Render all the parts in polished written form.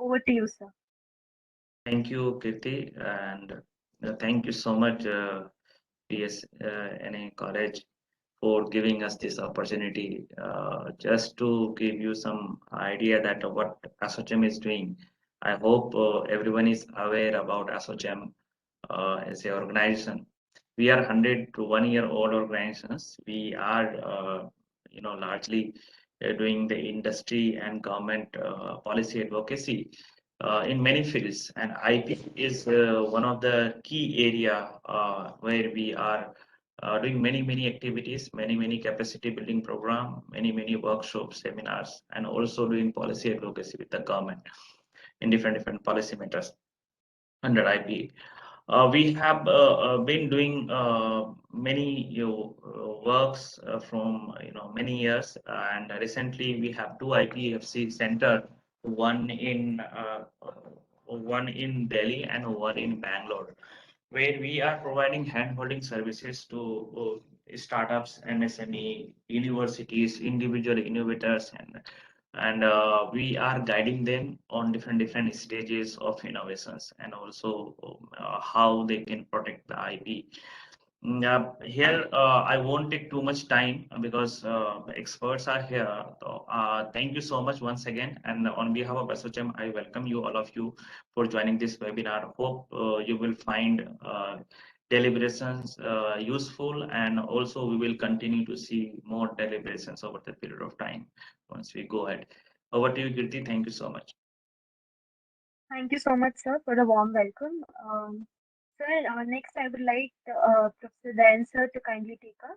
Over to you, sir. Thank you, Kirti, and thank you so much, PSNA College, for giving us this opportunity. Just to give you some idea that what ASSOCHAM is doing, I hope everyone is aware about ASSOCHAM as an organization. We are 100 to 1 year old organizations. We are, largely doing the industry and government policy advocacy in many fields, and IP is one of the key area where we are doing many activities, many capacity building program, many workshops, seminars, and also doing policy advocacy with the government in different policy matters under IP. We have been doing many works from many years, and recently we have two IPFC center, one in Delhi and one in Bangalore, where we are providing hand-holding services to startups, MSME, universities, individual innovators, and we are guiding them on different stages of innovations, and also how they can protect the IP. Here, I won't take too much time because the experts are here. So, thank you so much once again. And on behalf of ASSOCHAM, I welcome you, all of you, for joining this webinar. Hope you will find deliberations useful, and also we will continue to see more deliberations over the period of time once we go ahead. Over to you, Kirti. Thank you so much. Thank you so much, sir, for the warm welcome. Sir, next I would like Professor Dayan sir to kindly take up.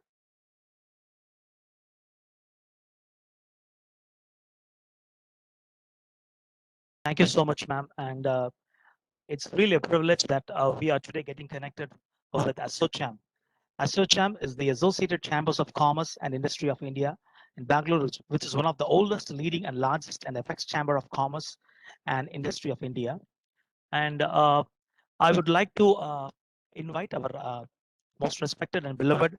Thank you so much, ma'am. And it's really a privilege that we are today getting connected with ASSOCHAM. ASSOCHAM is the Associated Chambers of Commerce and Industry of India in Bangalore, which is one of the oldest, leading, and largest and apex chamber of commerce and industry of India. And I would like to invite our most respected and beloved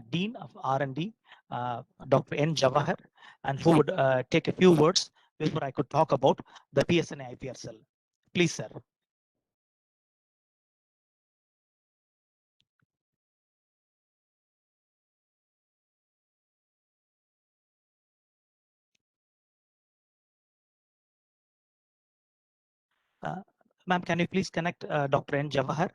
Dean of R&D, Dr. N. Jawahar, and who would take a few words before I could talk about the PSNA IPR cell. Please, sir. Ma'am, can you please connect Dr. N. Jawahar?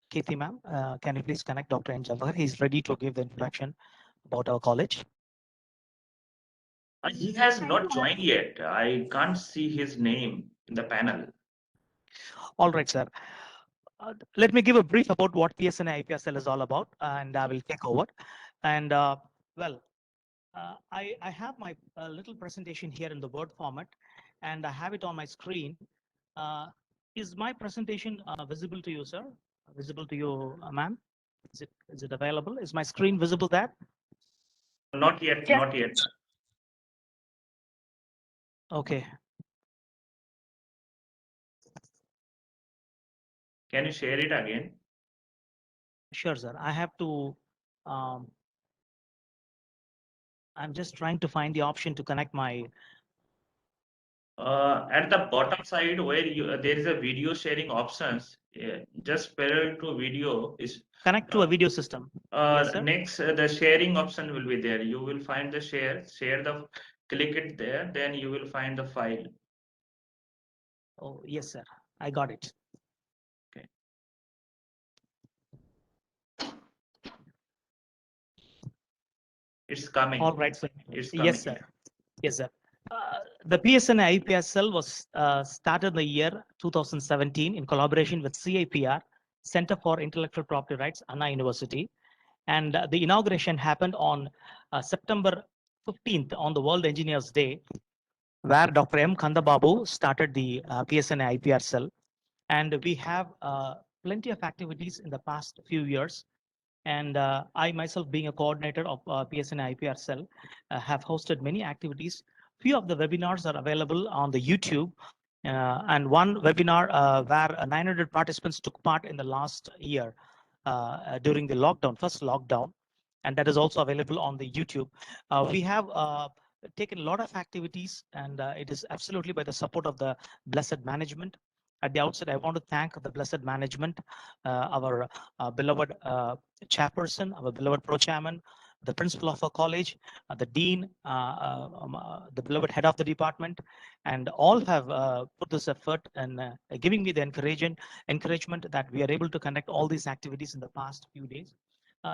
Kirti, ma'am, can you please connect Dr. N. Jawahar? He's ready to give the introduction about our college. He has not joined yet. I can't see his name in the panel. All right, sir. Let me give a brief about what PSNA IPSL is all about, and I will take over. And well, I have my little presentation here in the Word format, and I have it on my screen. Is my presentation visible to you, sir? Visible to you, ma'am? Is it available? Is my screen visible there? Not yet. Not yet. Okay. Can you share it again? Sure, sir. I have to. I'm just trying to find the option to connect my. At the bottom side where there is a video sharing options, just parallel to video is Connect to a video system. Yes, sir. Next, the sharing option will be there. You will find the share the, click it there, then you will find the file. Oh, yes, sir. I got it. Okay. It's coming. All right, sir. It's coming. Yes, sir. Yes, sir. The PSNA IPSL was started in the year 2017 in collaboration with CIPR, Center for Intellectual Property Rights, Anna University. And the inauguration happened on September 15th on the World Engineers Day, where Dr. M. Kandababu started the PSNA IPR cell. And we have plenty of activities in the past few years. And I myself, being a coordinator of PSNA IPR cell, have hosted many activities. Few of the webinars are available on the YouTube. And one webinar where 900 participants took part in the last year during the lockdown, first lockdown. And that is also available on the YouTube. We have taken a lot of activities, and it is absolutely by the support of the blessed management. At the outset, I want to thank the blessed management, our beloved chairperson, our beloved pro-chairman, the principal of our college, the dean, the beloved head of the department, and all have put this effort and giving me the encouragement that we are able to conduct all these activities in the past few days.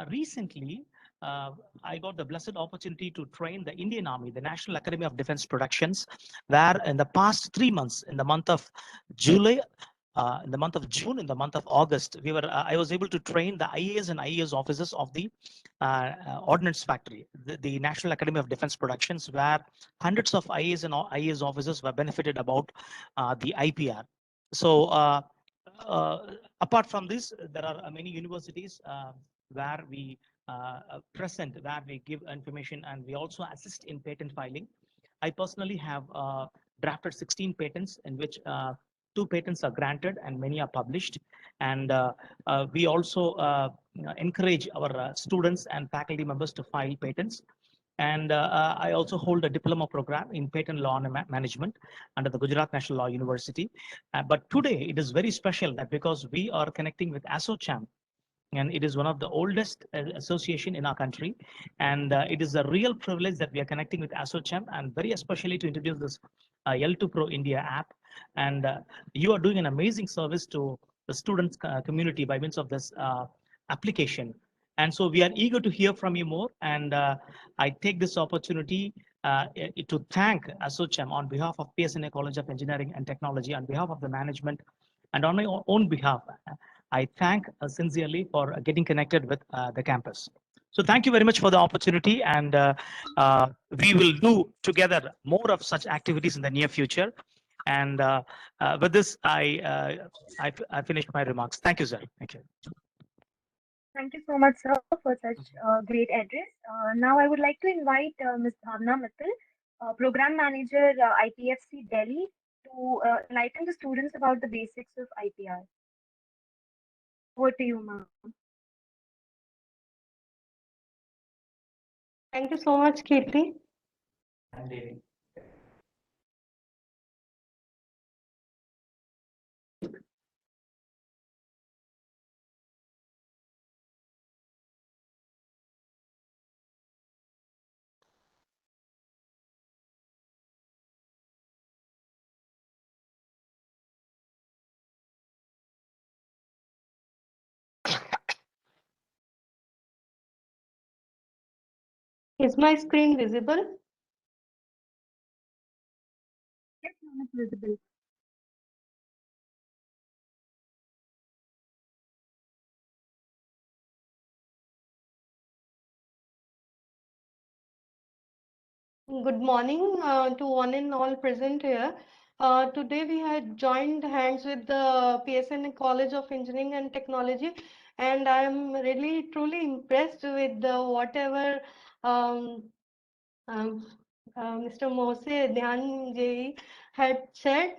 Recently, I got the blessed opportunity to train the Indian Army, the National Academy of Defense Productions, where in the past 3 months, in the month of July, in the month of June, in the month of August, I was able to train the IAS and IAS officers of the Ordnance Factory, the National Academy of Defense Productions, where hundreds of IAS and IAS officers were benefited about the IPR. So apart from this, there are many universities where we present, where we give information, and we also assist in patent filing. I personally have drafted 16 patents, in which 2 patents are granted and many are published. And we also encourage our students and faculty members to file patents. And I also hold a diploma program in patent law and management under the Gujarat National Law University. But today it is very special that because we are connecting with ASSOCHAM, and it is one of the oldest association in our country, and it is a real privilege that we are connecting with ASSOCHAM, and very especially to introduce this L2 Pro India app. And you are doing an amazing service to the students community by means of this application. And so we are eager to hear from you more. And I take this opportunity to thank ASSOCHAM on behalf of PSNA College of Engineering and Technology, on behalf of the management, and on my own behalf. I thank sincerely for getting connected with the campus. So thank you very much for the opportunity, and we will do together more of such activities in the near future. And with this, I finish my remarks. Thank you, sir. Thank you. Thank you so much, sir, for such a great address. Now, I would like to invite Ms. Bhavna Mittal, Program Manager, IPFC Delhi, to enlighten the students about the basics of IPR. Over to you, ma'am. Thank you so much, Kirti. Is my screen visible? Yes, ma'am, it's visible. Good morning to one and all present here. Today we had joined hands with the PSNA College of Engineering and Technology, and I am really truly impressed with the whatever Mr. Mose Dhyan Ji had said.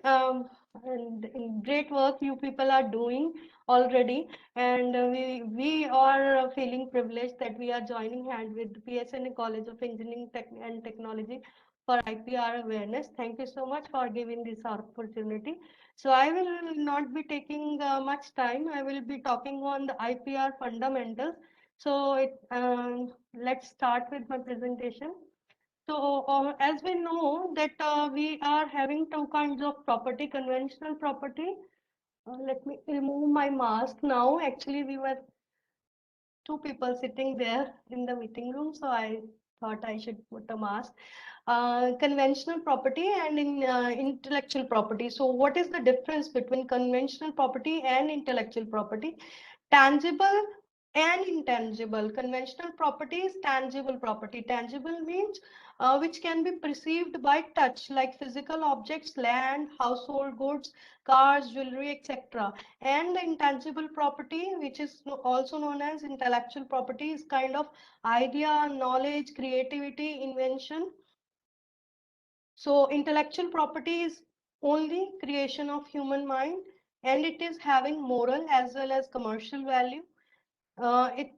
And great work you people are doing already, and we are feeling privileged that we are joining hand with the PSNA College of Engineering and Technology for IPR awareness. Thank you so much for giving this opportunity. So I will not be taking much time. I will be talking on the IPR fundamentals. So let's start with my presentation. So as we know that we are having 2 kinds of property, conventional property. Let me remove my mask now. Actually, we were 2 people sitting there in the meeting room, so I thought I should put a mask. Conventional property and intellectual property. So what is the difference between conventional property and intellectual property? Tangible and intangible. Conventional property is tangible property. Tangible means which can be perceived by touch, like physical objects, land, household goods, cars, jewelry, etc. And the intangible property, which is also known as intellectual property, is kind of idea, knowledge, creativity, invention. So intellectual property is only creation of human mind, and it is having moral as well as commercial value. It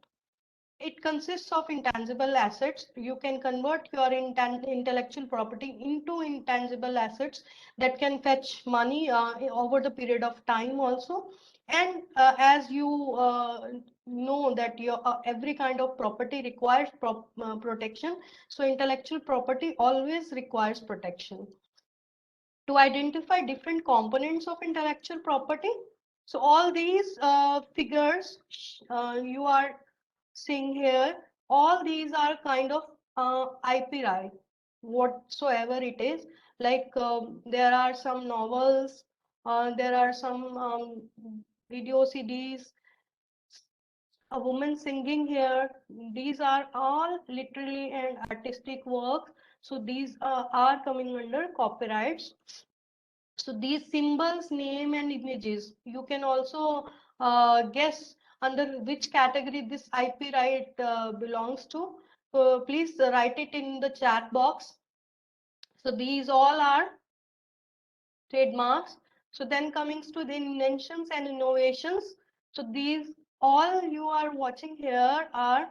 it consists of intangible assets. You can convert your intellectual property into intangible assets that can fetch money over the period of time also. And as you know that your every kind of property requires protection, so intellectual property always requires protection. To identify different components of intellectual property, so all these figures you are seeing here, all these are kind of IP right, whatsoever it is. Like there are some novels, there are some video CDs, a woman singing here. These are all literary and artistic works. So these are coming under copyrights. So these symbols, name and images, you can also guess under which category this IP right belongs to. So please write it in the chat box. So these all are trademarks. So then coming to the inventions and innovations. So these all you are watching here are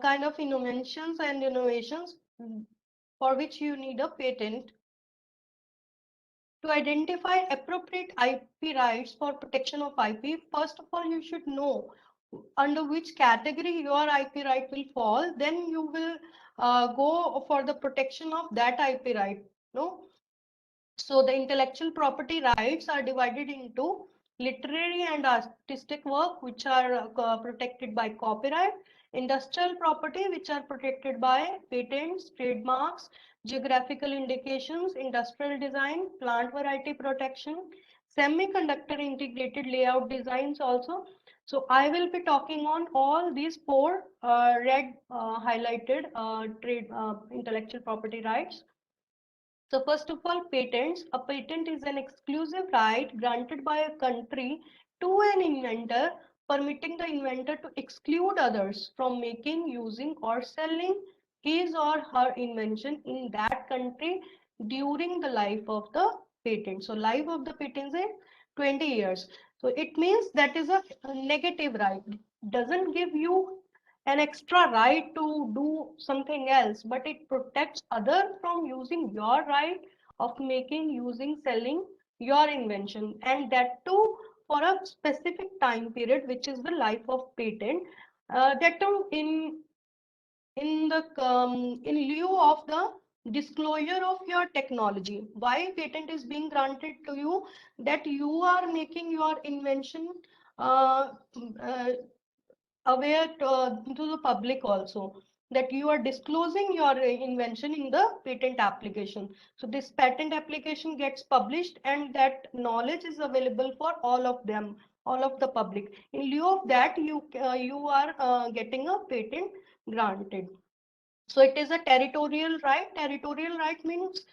kind of inventions and innovations for which you need a patent. To identify appropriate IP rights for protection of IP, first of all, you should know under which category your IP right will fall. Then you will go for the protection of that IP right. No? So the intellectual property rights are divided into literary and artistic work, which are protected by copyright, industrial property, which are protected by patents, trademarks, geographical indications, industrial design, plant variety protection, semiconductor integrated layout designs also. So I will be talking on all these four red highlighted intellectual property rights. So first of all, patents. A patent is an exclusive right granted by a country to an inventor, permitting the inventor to exclude others from making, using, or selling his or her invention in that country during the life of the patent. So life of the patent is 20 years. So it means that is a negative right. Doesn't give you an extra right to do something else, but it protects other from using your right of making, using, selling your invention, and that too for a specific time period, which is the life of patent. That too in the in lieu of the disclosure of your technology. Why patent is being granted to you? That you are making your invention uh, uh, aware to the public also, that you are disclosing your invention in the patent application. So this patent application gets published and that knowledge is available for all of them, all of the public. In lieu of that, you are getting a patent granted. So it is a territorial right. Territorial right means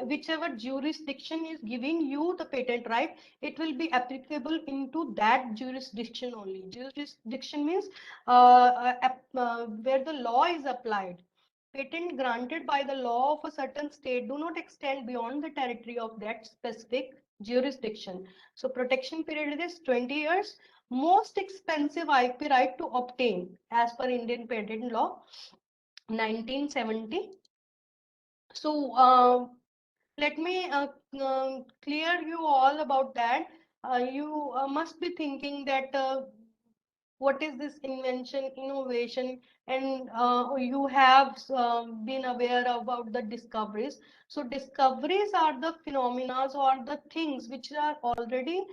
whichever jurisdiction is giving you the patent right, it will be applicable into that jurisdiction only. Jurisdiction means where the law is applied. Patent granted by the law of a certain state do not extend beyond the territory of that specific jurisdiction. So protection period is 20 years. Most expensive IP right to obtain as per Indian patent law, 1970. So let me clear you all about that. You must be thinking that what is this invention, innovation, and you have been aware about the discoveries. So discoveries are the phenomena or the things which are already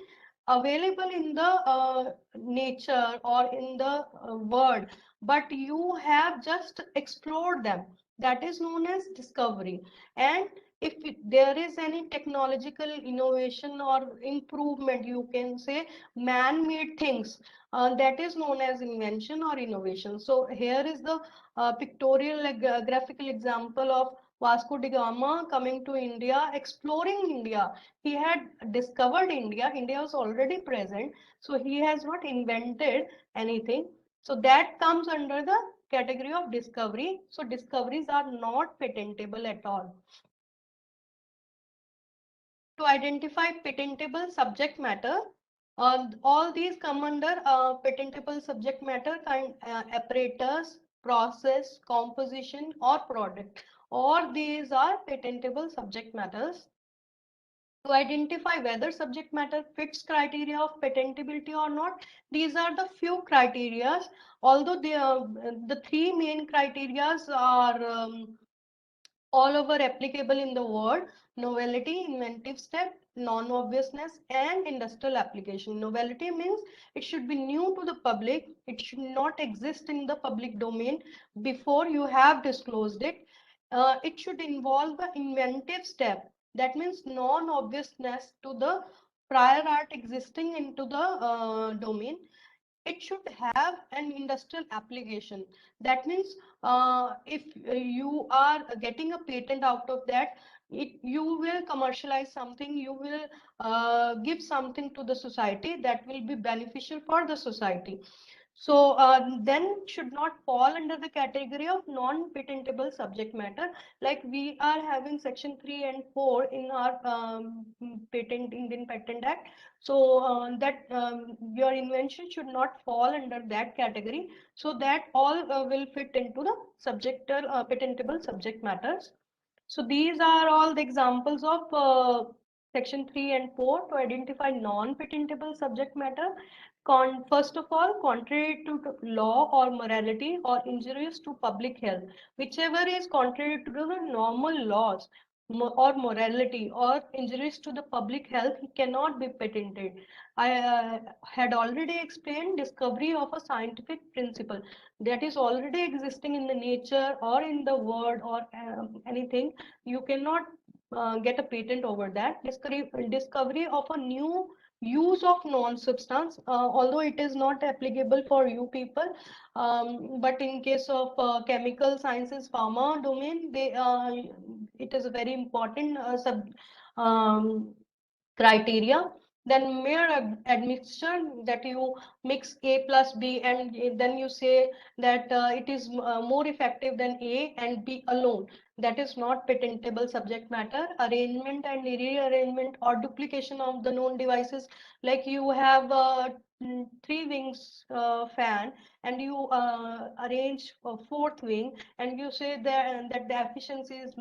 available in the nature or in the world, but you have just explored them. That is known as discovery. And if there is any technological innovation or improvement, you can say man-made things, that is known as invention or innovation. So here is the pictorial graphical example of Vasco da Gama coming to India, exploring India. He had discovered India. India was already present. So he has not invented anything. So that comes under the category of discovery. So discoveries are not patentable at all. To identify patentable subject matter, All these come under patentable subject matter kind apparatus, process, composition, or product. All these are patentable subject matters. To identify whether subject matter fits criteria of patentability or not, these are the few criteria. Although the three main criteria are all over applicable in the word: novelty, inventive step, non-obviousness, and industrial application. Novelty means it should be new to the public. It should not exist in the public domain before you have disclosed it. It should involve the inventive step. That means non-obviousness to the prior art existing into the domain. It should have an industrial application. That means if you are getting a patent out of that, you will commercialize something, you will give something to the society that will be beneficial for the society. So then should not fall under the category of non-patentable subject matter. Like we are having section 3 and 4 in our Indian Patent Act. So that your invention should not fall under that category. So that all will fit into the patentable subject matters. So these are all the examples of section 3 and 4 to identify non-patentable subject matter. First of all, contrary to law or morality or injurious to public health, whichever is contrary to the normal laws or morality or injurious to the public health cannot be patented. I had already explained discovery of a scientific principle that is already existing in the nature or in the world or anything. You cannot get a patent over that. Discovery of a new use of non-substance, although it is not applicable for you people, but in case of chemical sciences, pharma domain, it is a very important criteria. Then mere admixture, that you mix A plus B and then you say that it is more effective than A and B alone. That is not patentable subject matter. Arrangement and rearrangement or duplication of the known devices, like you have three wings fan and you arrange a fourth wing and you say that the efficiency is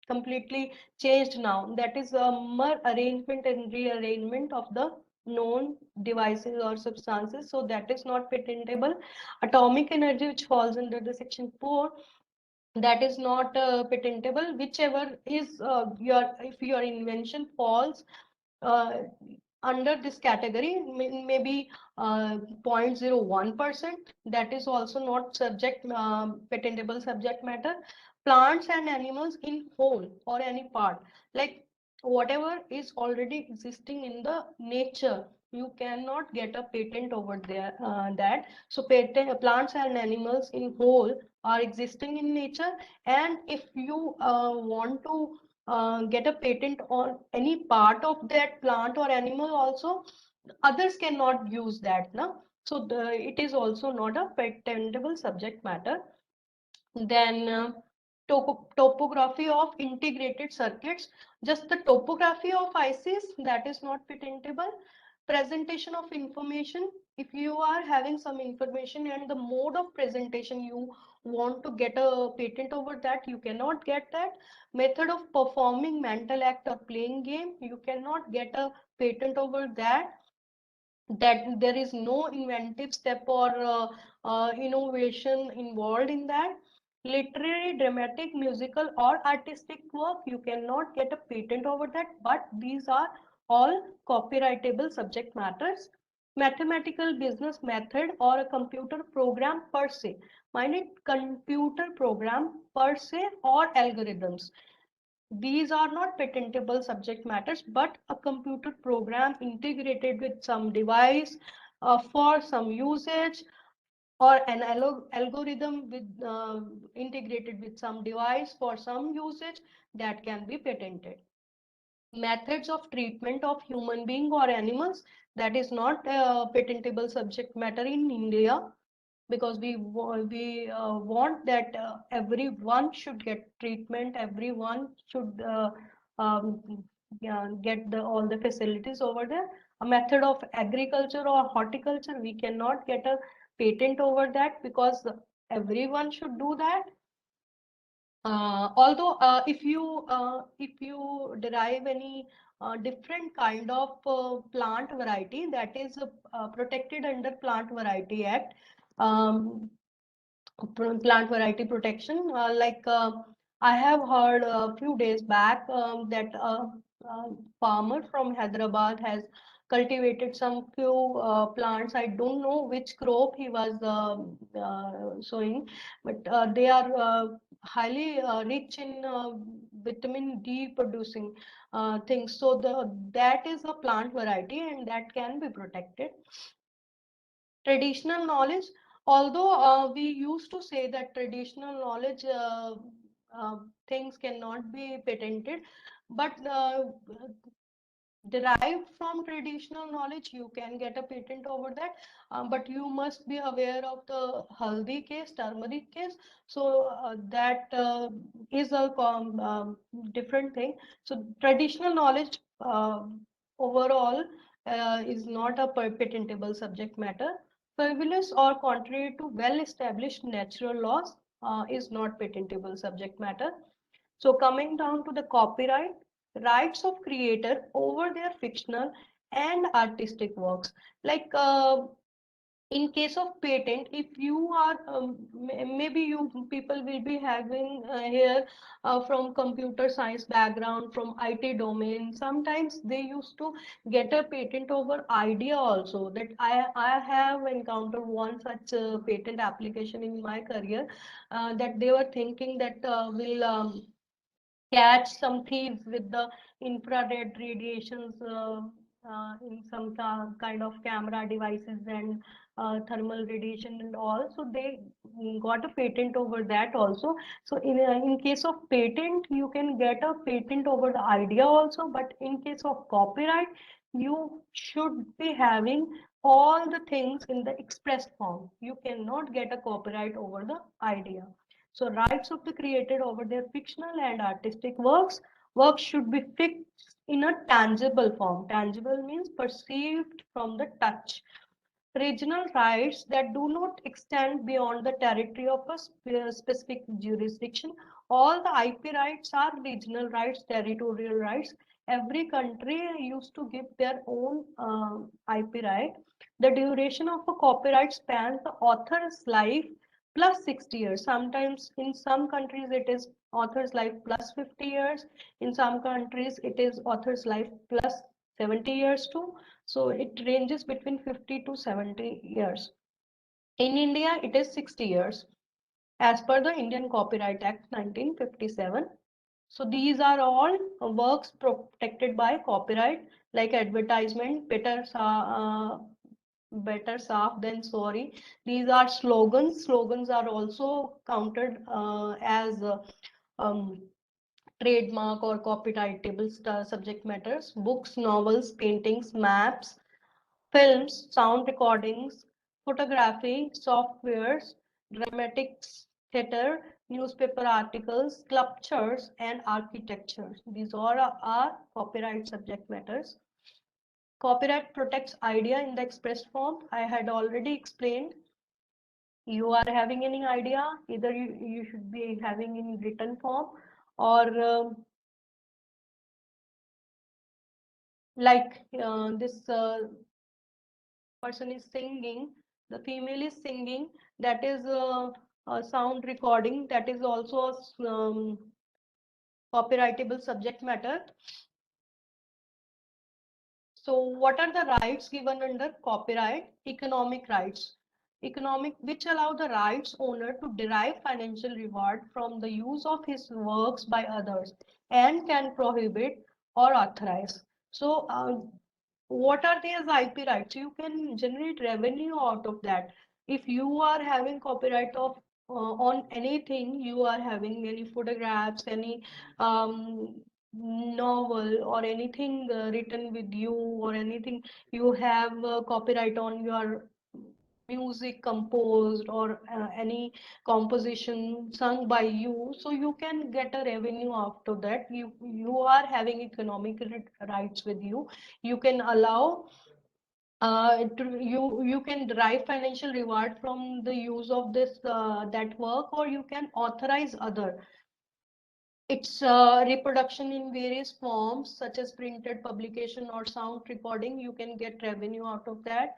completely changed now. That is a mere arrangement and rearrangement of the known devices or substances. So that is not patentable. Atomic energy, which falls under the section 4, that is not patentable. Whichever is if your invention falls under this category, maybe 0.01%, that is also not patentable subject matter. Plants and animals in whole or any part, like whatever is already existing in the nature, you cannot get a patent over there. So plants and animals in whole are existing in nature, and if you want to get a patent on any part of that plant or animal also, others cannot use that now. So it is also not a patentable subject matter. Then topography of integrated circuits, just the topography of ICs, that is not patentable. Presentation of information, if you are having some information and the mode of presentation you want to get a patent over that, you cannot get that. Method of performing mental act or playing game, you cannot get a patent over that. That there is no inventive step or innovation involved in that. Literary, dramatic, musical, or artistic work, you cannot get a patent over that, but these are all copyrightable subject matters. Mathematical business method or a computer program per se, mind it, computer program per se or algorithms, these are not patentable subject matters, but a computer program integrated with some device for some usage, or an algorithm with integrated with some device for some usage, that can be patented. Methods of treatment of human being or animals, that is not patentable subject matter in India, because we want that everyone should get treatment, everyone should get all the facilities over there. A method of agriculture or horticulture, we cannot get a patent over that because everyone should do that. Although if you derive any different kind of plant variety that is protected under Plant Variety Act, plant variety protection, I have heard a few days back that a farmer from Hyderabad has cultivated some few plants. I don't know which crop he was sowing, but they are highly rich in vitamin D producing things. So that is a plant variety and that can be protected. Traditional knowledge, although we used to say that traditional knowledge things cannot be patented, but derived from traditional knowledge you can get a patent over that, but you must be aware of the haldi case, turmeric case. So that is a different thing. So traditional knowledge overall is not a patentable subject matter. Frivolous or contrary to well-established natural laws is not patentable subject matter. So coming down to the copyright, rights of creator over their fictional and artistic works. Like in case of patent, if you are maybe you people will be having here from computer science background, from IT domain, sometimes they used to get a patent over idea also. That I have encountered one such patent application in my career, that they were thinking that will catch some thieves with the infrared radiations in some kind of camera devices and thermal radiation and all. So they got a patent over that also. So in case of patent, you can get a patent over the idea also, but in case of copyright, you should be having all the things in the express form. You cannot get a copyright over the idea. So rights of the created over their fictional and artistic works. Works should be fixed in a tangible form. Tangible means perceived from the touch. Regional rights that do not extend beyond the territory of a specific jurisdiction. All the IP rights are regional rights, territorial rights. Every country used to give their own IP right. The duration of a copyright spans the author's life plus 60 years. Sometimes in some countries it is author's life plus 50 years. In some countries it is author's life plus 70 years too. So it ranges between 50 to 70 years. In India, it is 60 years as per the Indian Copyright Act 1957. So these are all works protected by copyright, like advertisement, better saaf than sorry. These are slogans. Slogans are also counted as trademark or copyrightable subject matters. Books, novels, paintings, maps, films, sound recordings, photography, softwares, dramatics, theater, newspaper articles, sculptures, and architecture. These all are copyright subject matters. Copyright protects idea in the expressed form. I had already explained. You are having any idea, either you should be having in written form or like this person is singing, the female is singing, that is a sound recording, that is also a copyrightable subject matter. So what are the rights given under copyright? Economic rights. Economic, which allow the rights owner to derive financial reward from the use of his works by others and can prohibit or authorize. So what are these IP rights? You can generate revenue out of that. If you are having copyright of on anything, you are having any photographs, any novel or anything written with you or anything, you have copyright on your music composed or any composition sung by you, so you can get a revenue after that. You are having economic rights with you. You can allow you can derive financial reward from the use of this that work, or you can authorize other. It's reproduction in various forms, such as printed publication or sound recording. You can get revenue out of that.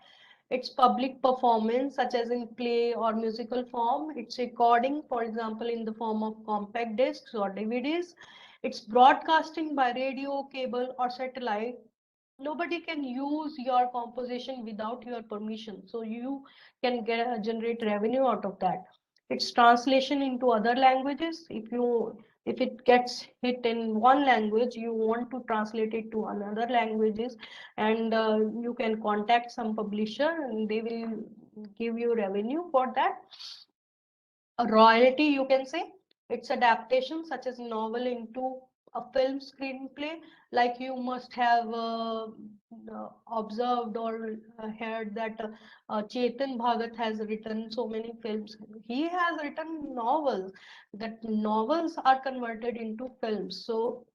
It's public performance, such as in play or musical form. It's recording, for example, in the form of compact discs or DVDs. It's broadcasting by radio, cable, or satellite. Nobody can use your composition without your permission, so you can generate revenue out of that. It's translation into other languages. If it gets hit in one language, you want to translate it to another languages, and you can contact some publisher and they will give you revenue for that. A royalty, you can say. It's adaptation, such as novel into a film screenplay. Like you must have observed or heard that Chetan Bhagat has written so many films. He has written novels. That novels are converted into films. So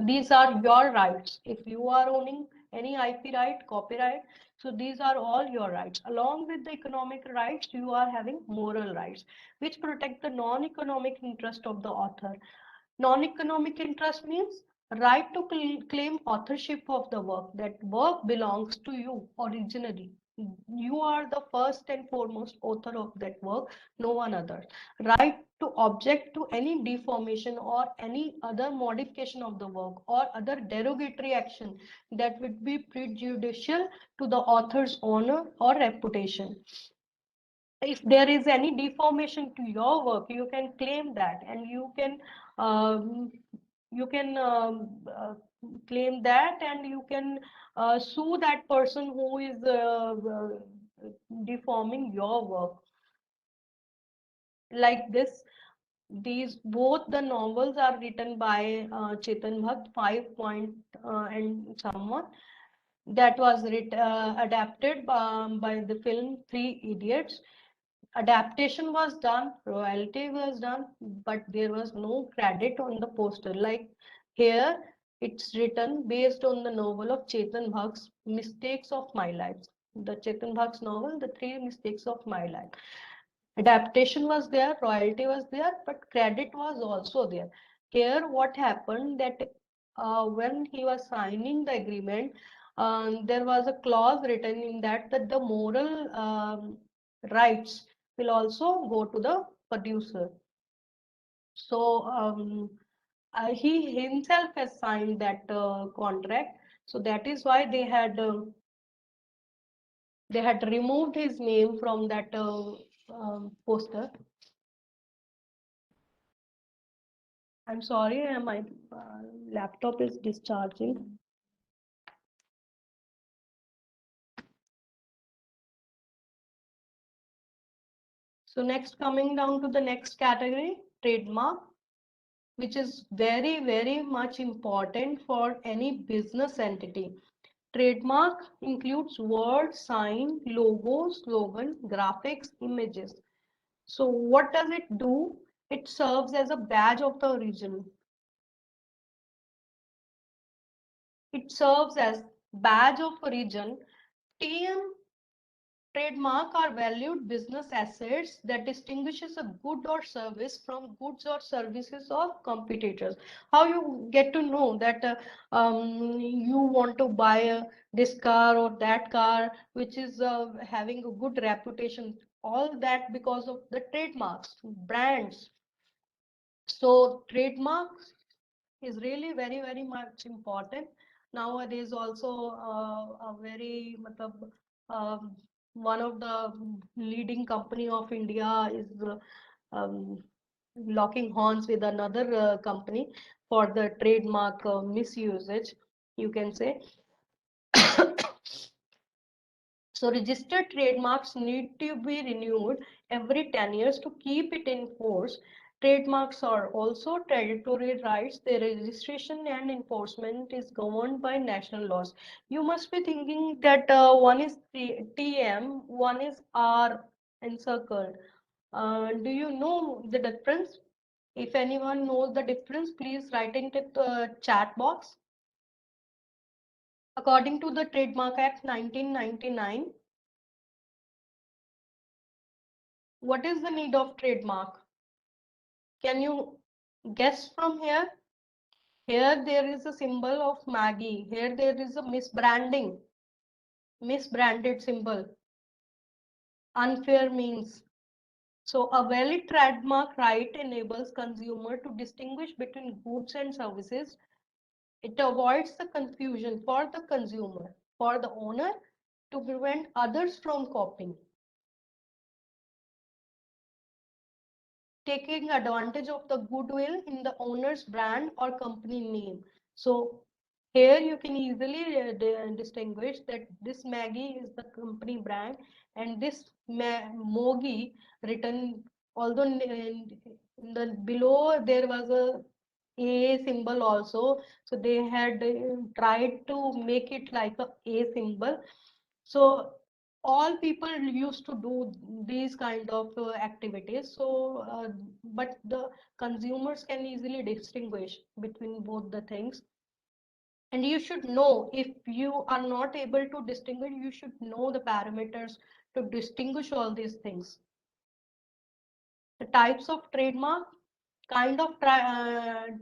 these are your rights. If you are owning any IP right, copyright, so these are all your rights. Along with the economic rights, you are having moral rights, which protect the non-economic interest of the author. Non-economic interest means right to claim authorship of the work. That work belongs to you originally. You are the first and foremost author of that work, no one other. Right to object to any deformation or any other modification of the work or other derogatory action that would be prejudicial to the author's honor or reputation. If there is any deformation to your work, you can claim that, and you can claim that, and you can sue that person who is deforming your work. Like this, these both the novels are written by Chetan Bhagat, 5 point and someone. That was adapted by the film Three Idiots. Adaptation was done, royalty was done, but there was no credit on the poster. Like here, it's written based on the novel of Chetan Bhagat's Mistakes of My Life. The Chetan Bhagat's novel, The Three Mistakes of My Life. Adaptation was there, royalty was there, but credit was also there. Here, what happened that when he was signing the agreement, there was a clause written in that the moral rights will also go to the producer. So he himself has signed that contract. So that is why they had removed his name from that poster. I'm sorry, my laptop is discharging. So next, coming down to the next category, trademark, which is very, very much important for any business entity. Trademark includes word, sign, logo, slogan, graphics, images. So what does it do? It serves as a badge of the origin. It serves as badge of origin. TM trademark are valued business assets that distinguishes a good or service from goods or services of competitors. How you get to know that you want to buy this car or that car, which is having a good reputation? All that because of the trademarks, brands. So trademarks is really very, very much important. Nowadays also a very one of the leading company of India is locking horns with another company for the trademark misusage, you can say. So registered trademarks need to be renewed every 10 years to keep it in force. Trademarks are also territorial rights. Their registration and enforcement is governed by national laws. You must be thinking that one is TM, one is R encircled. Do you know the difference? If anyone knows the difference, please write into the chat box. According to the Trademark Act 1999, what is the need of trademark? Can you guess from here? Here there is a symbol of Maggie. Here there is a misbranding, misbranded symbol. Unfair means. So a valid trademark right enables consumer to distinguish between goods and services. It avoids the confusion for the consumer, for the owner, to prevent others from copying, taking advantage of the goodwill in the owner's brand or company name. So here you can easily distinguish that this Maggie is the company brand and this Mogi written, although in the below there was a symbol also, so they had tried to make it like a symbol. So all people used to do these kind of activities. So but the consumers can easily distinguish between both the things. And you should know, if you are not able to distinguish, you should know the parameters to distinguish all these things. The types of trademark, kind of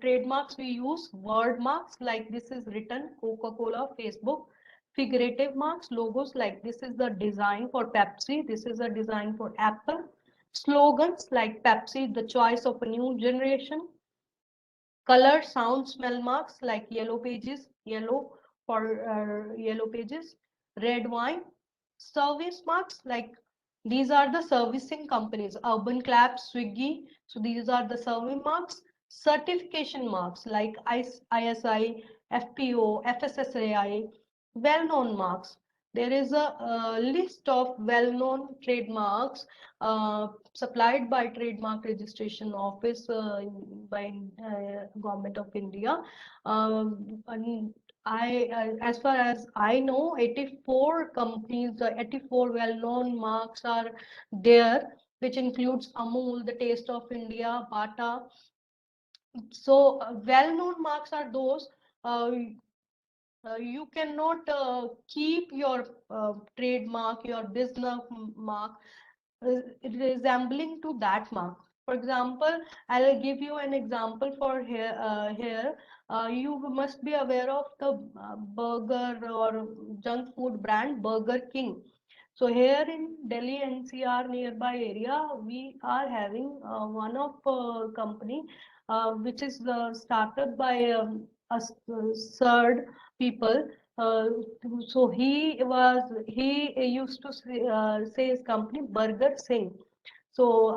trademarks we use: word marks, like this is written Coca-Cola, Facebook; figurative marks, logos, like this is the design for Pepsi, this is a design for Apple; slogans like Pepsi, the choice of a new generation; color, sound, smell marks like yellow pages, yellow for yellow pages; red wine; service marks, like these are the servicing companies, Urban Clap, Swiggy, so these are the serving marks; certification marks like ISI, FPO, FSSAI; well-known marks. There is a list of well-known trademarks supplied by Trademark Registration Office by Government of India. And as far as I know, 84 companies, 84 well-known marks are there, which includes Amul, the Taste of India, Bata. So well-known marks are those you cannot keep your trademark, your business mark resembling to that mark. For example, I'll give you an example for here. You must be aware of the burger or junk food brand Burger King. So here in Delhi NCR nearby area, we are having one of company which is started by a third people. So he used to say his company Burger Singh. So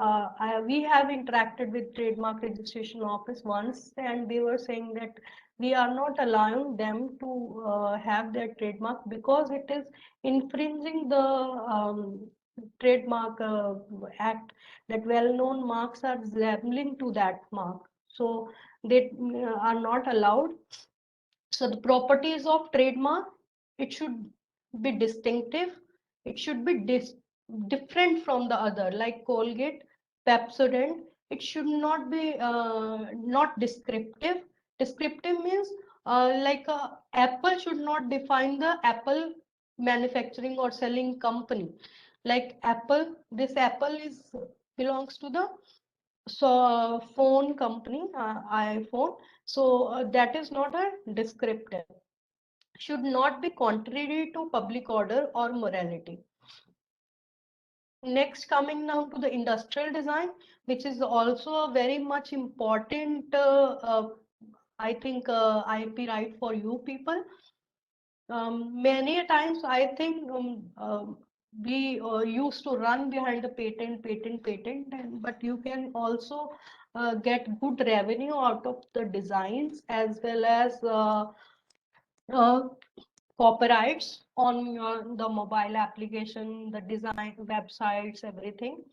we have interacted with Trademark Registration Office once, and they were saying that we are not allowing them to have their trademark because it is infringing the trademark act, that well-known marks are resembling to that mark. So they are not allowed. So the properties of trademark, it should be distinctive. It should be different from the other, like Colgate, Pepsodent. It should not be not descriptive. Descriptive means like Apple should not define the Apple manufacturing or selling company. Like Apple, this Apple is belongs to the phone company, iPhone. So that is not a descriptive. Should not be contrary to public order or morality. Next, coming now to the industrial design, which is also a very much important, I think, IP right for you people. Many a times, I think we used to run behind the patent, but you can also get good revenue out of the designs as well as copyrights on the mobile application, the design, websites, everything.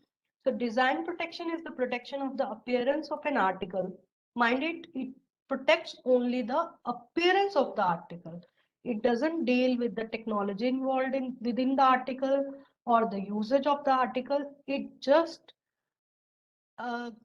So design protection is the protection of the appearance of an article. Mind it protects only the appearance of the article. It doesn't deal with the technology involved within the article or the usage of the article. It just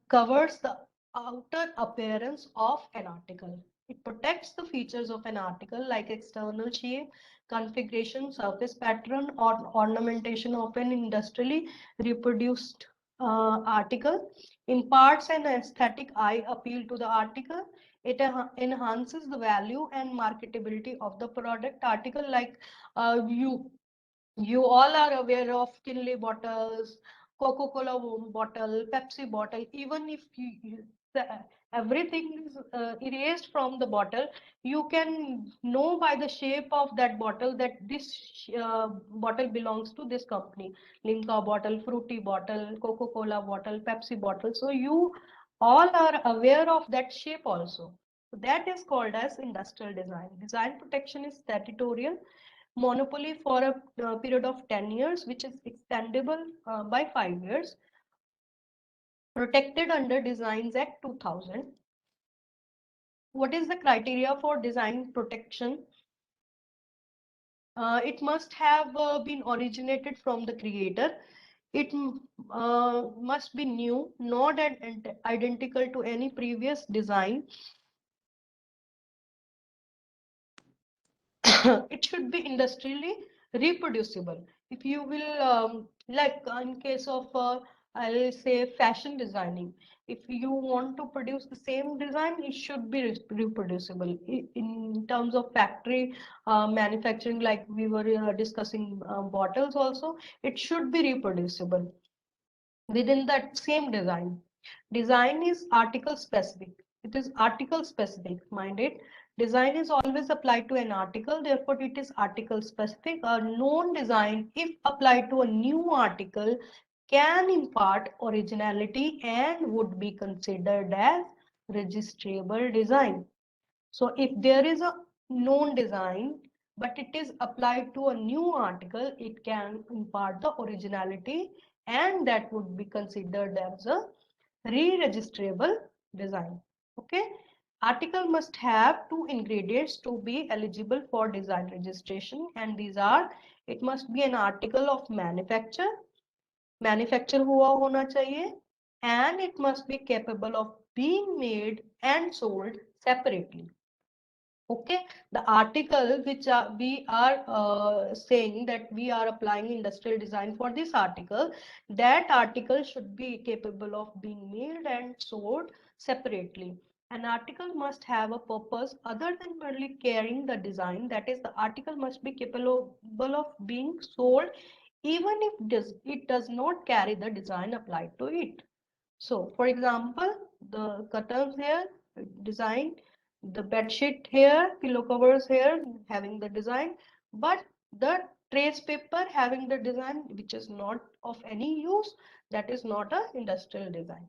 covers the outer appearance of an article. It protects the features of an article like external shape, configuration, surface pattern, or ornamentation of an industrially reproduced article. Imparts an aesthetic eye appeal to the article. It enhances the value and marketability of the product article. Like you all are aware of Kinley bottles, Coca-Cola bottle, Pepsi bottle. Even if everything is erased from the bottle, you can know by the shape of that bottle that this bottle belongs to this company. Limca bottle, Fruity bottle, Coca-Cola bottle, Pepsi bottle. So you all are aware of that shape also. So that is called as industrial design. Design protection is statutory monopoly for a period of 10 years, which is extendable by 5 years, protected under Designs Act 2000. What is the criteria for design protection? It must have been originated from the creator. It must be new, not identical to any previous design. It should be industrially reproducible. If you will, like in case of, I'll say fashion designing, if you want to produce the same design, it should be reproducible. In terms of factory manufacturing, like we were discussing bottles also, it should be reproducible within that same design. Design is article specific. It is article specific, mind it. Design is always applied to an article, therefore it is article specific. A known design, if applied to a new article, can impart originality and would be considered as registrable design. So if there is a known design, but it is applied to a new article, it can impart the originality and that would be considered as a re-registrable design. Okay. Article must have 2 ingredients to be eligible for design registration, and these are, it must be an article of manufacture हुआ होना चाहिए, and it must be capable of being made and sold separately. Okay, the article which we are saying that we are applying industrial design for this article, that article should be capable of being made and sold separately. An article must have a purpose other than merely carrying the design. That is, the article must be capable of being sold even if it does not carry the design applied to it. So, for example, the curtains here, design, the bed sheet here, pillow covers here, having the design, but the trace paper having the design which is not of any use, that is not a industrial design.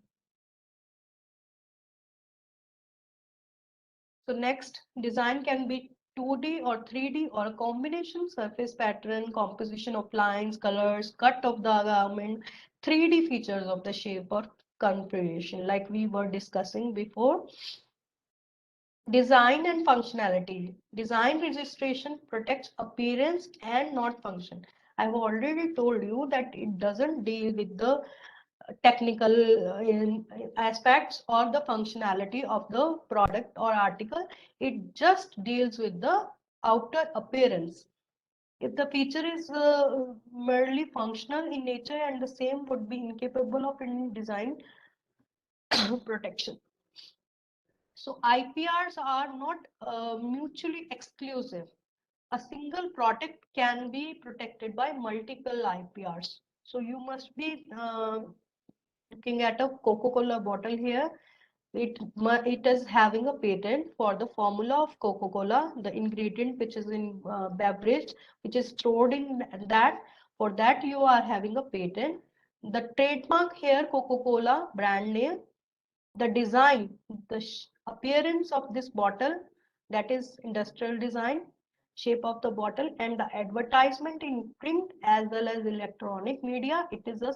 So next, design can be 2D or 3D or a combination, surface pattern, composition of lines, colors, cut of the garment, 3D features of the shape or configuration like we were discussing before. Design and functionality. Design registration protects appearance and not function. I've already told you that it doesn't deal with the technical aspects or the functionality of the product or article. It just deals with the outer appearance. If the feature is merely functional in nature, and the same would be incapable of any design protection. So IPRs are not mutually exclusive. A single product can be protected by multiple IPRs. So you must be looking at a Coca-Cola bottle here. It is having a patent for the formula of Coca-Cola, the ingredient which is in beverage, which is stored in that. For that you are having a patent. The trademark here, Coca-Cola brand name, the design, the appearance of this bottle, that is industrial design, shape of the bottle, and the advertisement in print as well as electronic media, it is a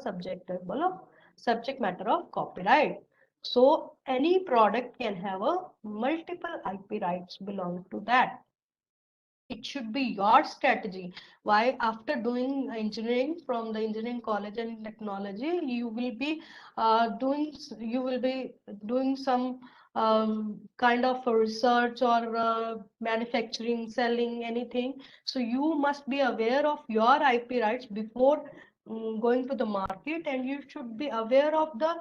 subject matter of copyright. So any product can have a multiple IP rights belong to that. It should be your strategy. Why after doing engineering from the engineering college and technology, you will be doing some kind of a research or manufacturing, selling anything. So you must be aware of your IP rights before going to the market, and you should be aware of the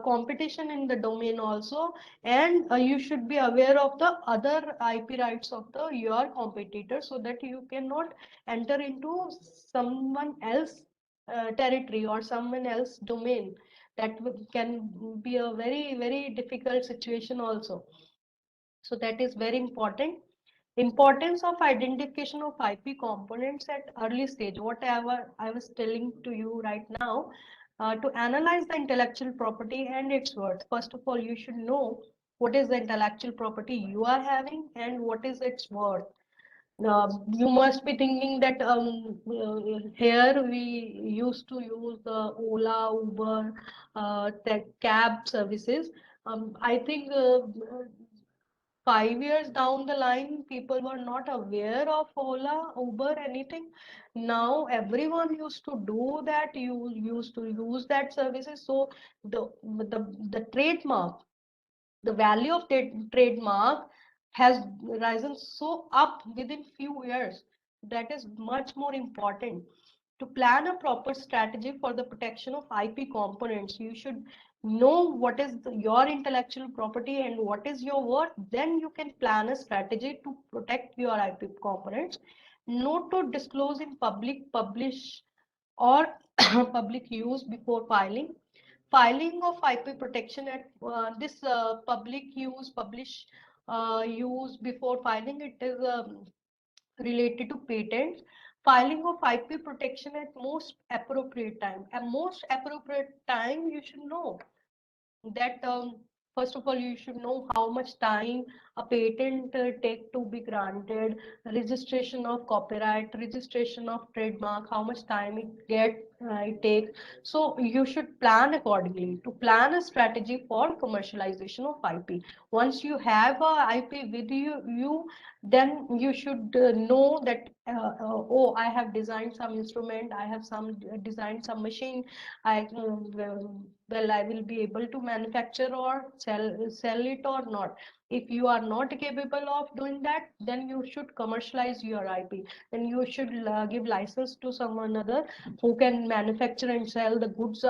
competition in the domain also, and you should be aware of the other IP rights of the your competitor, so that you cannot enter into someone else territory or someone else domain. That can be a very difficult situation also. So that is very important. Importance of identification of IP components at early stage, whatever I was telling to you right now. To analyze the intellectual property and its worth, first of all, you should know what is the intellectual property you are having and what is its worth. You must be thinking that here we used to use the Ola, Uber, the cab services. I think 5 years down the line, people were not aware of Ola, Uber, anything. Now everyone used to do that. You used to use that services. So the trademark, the value of the trademark has risen so up within few years. That is much more important. To plan a proper strategy for the protection of IP components, you should know what is your intellectual property and what is your worth. Then you can plan a strategy to protect your IP components. Not to disclose in public, publish, or public use before filing. Filing of IP protection at this public use, publish use before filing, it is related to patents. Filing of IP protection at most appropriate time. At most appropriate time, you should know that first of all, you should know how much time a patent take to be granted, registration of copyright, registration of trademark, how much time it takes. So you should plan accordingly to plan a strategy for commercialization of IP. Once you have a IP with you, then you should know that oh, I have designed some instrument, I have designed some machine, well, I will be able to manufacture or sell it or not. If you are not capable of doing that, then you should commercialize your IP. Then you should give license to someone other who can manufacture and sell the goods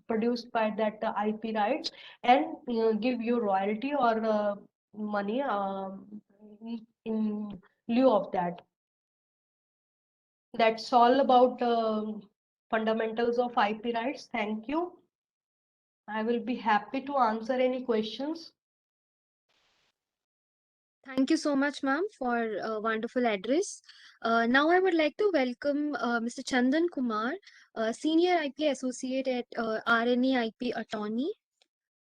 produced by that IP rights, and give you royalty or money in lieu of that. That's all about fundamentals of IP rights. Thank you. I will be happy to answer any questions. Thank you so much, ma'am, for a wonderful address. Now I would like to welcome Mr. Chandan Kumar, Senior IP Associate at RNE IP Attorney.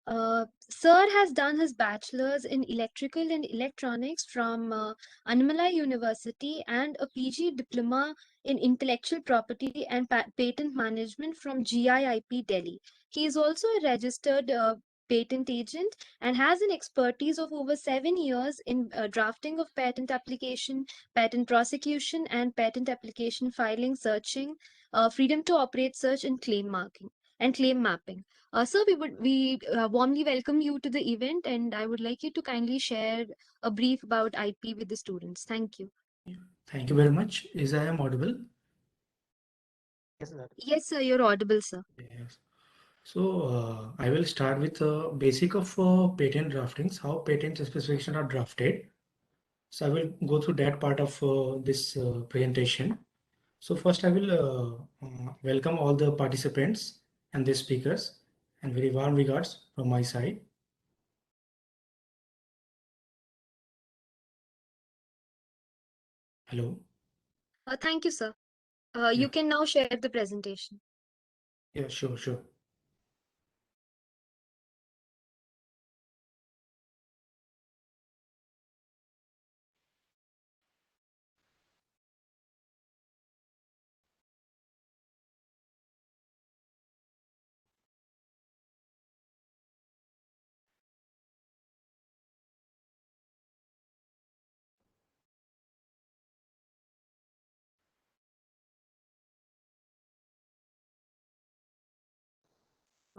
Sir has done his bachelor's in electrical and electronics from Annamalai University and a PG diploma in intellectual property and patent management from GIIP Delhi. He is also a registered patent agent and has an expertise of over 7 years in drafting of patent application, patent prosecution, and patent application filing, searching, freedom to operate search, and claim mapping. Sir, we warmly welcome you to the event, and I would like you to kindly share a brief about IP with the students. Thank you. Thank you very much. Is I am audible? Yes, sir. Yes, sir, you're audible, sir. Yes. So I will start with the basic of patent draftings, how patent specifications are drafted. So I will go through that part of this presentation. So first I will welcome all the participants and the speakers, and very warm regards from my side. Hello. Thank you, sir. Yeah. You can now share the presentation. Yeah, sure.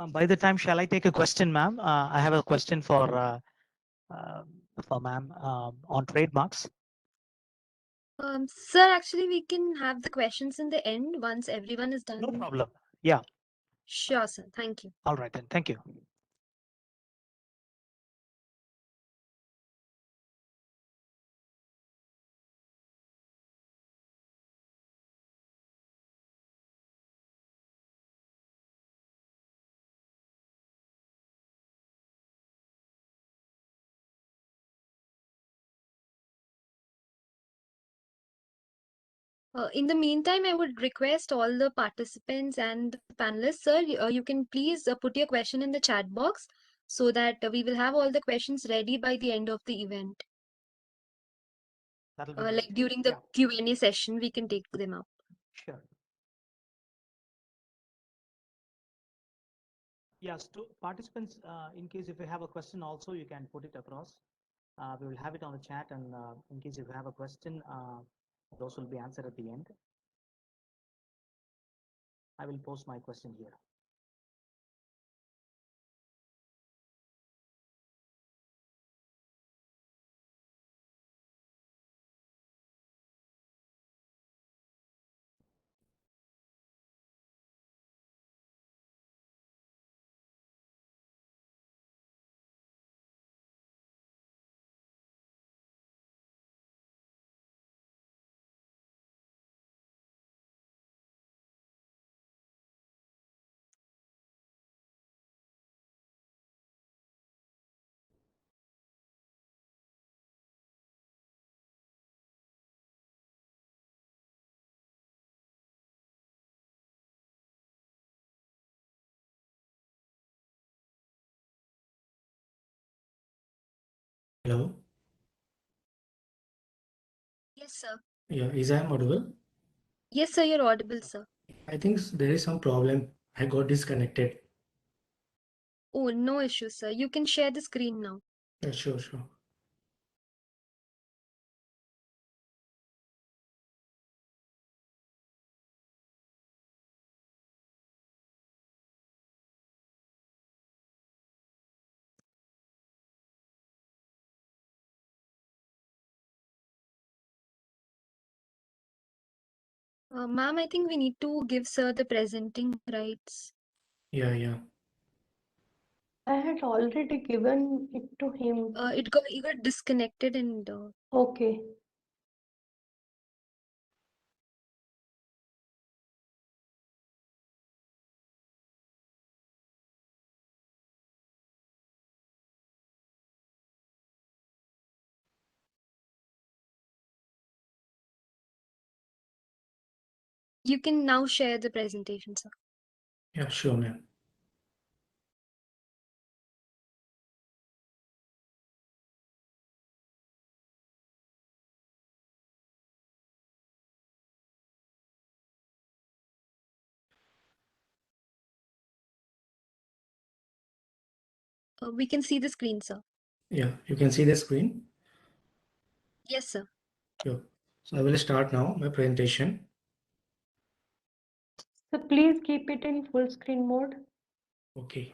By the time, shall I take a question, ma'am? I have a question for ma'am on trademarks. Sir, actually, we can have the questions in the end once everyone is done. No problem. Yeah. Sure, sir. Thank you. All right then. Thank you. In the meantime, I would request all the participants and the panelists, sir, you can please put your question in the chat box so that we will have all the questions ready by the end of the event. That'll be Like great. during the Yeah. Q&A session, we can take them up. Sure. Yes, to participants, in case if you have a question also, you can put it across. We will have it on the chat, and in case if you have a question, those will be answered at the end. I will post my question here. Hello. Yes, sir. Yeah, is I am audible? Yes, sir, you're audible, sir. I think there is some problem. I got disconnected. Oh, no issue, sir. You can share the screen now. Yeah, sure, sure. Ma'am, I think we need to give sir the presenting rights. Yeah, yeah. I had already given it to him. He got disconnected and Okay. you can now share the presentation, sir. Yeah, sure, ma'am. We can see the screen, sir. Yeah, you can see the screen. Yes, sir. Sure. So I will start now my presentation. So please keep it in full screen mode. Okay.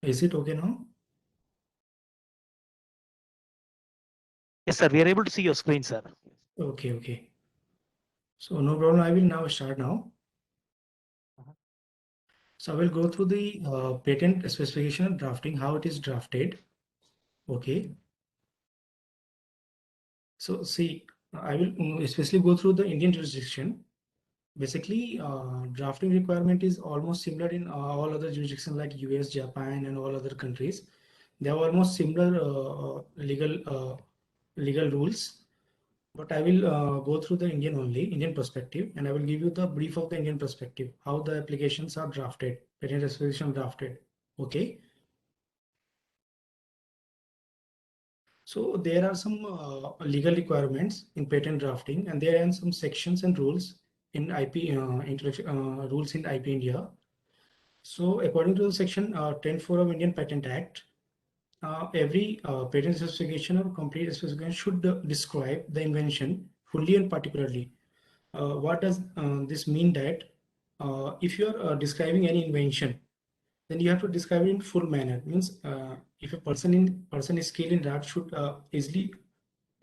Is it okay now? Yes, sir. We are able to see your screen, sir. Okay, okay. So no problem. I will now start now. So I will go through the patent specification and drafting, how it is drafted. Okay. So see, I will especially go through the Indian jurisdiction. Basically, drafting requirement is almost similar in all other jurisdictions like US, Japan, and all other countries. They have almost similar legal rules. But I will go through the Indian perspective, and I will give you the brief of the Indian perspective, how the applications are drafted, patent specification drafted. Okay. So there are some legal requirements in patent drafting, and there are some sections and rules in IP rules in IP India. So according to the section 10(4) of Indian Patent Act, every patent specification or complete specification should describe the invention fully and particularly. What does this mean? That if you are describing any invention, then you have to describe it in full manner. Means if a person is skilled in that should easily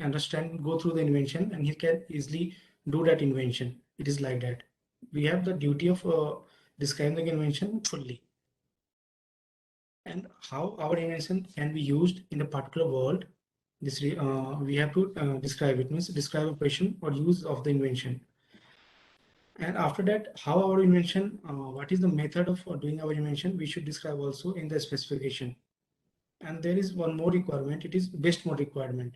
understand, go through the invention, and he can easily do that invention. It is like that. We have the duty of describing the invention fully. And how our invention can be used in a particular world, this we have to describe it. Means describe operation or use of the invention. And after that, how our invention, what is the method of doing our invention, we should describe also in the specification. And there is one more requirement, it is best mode requirement.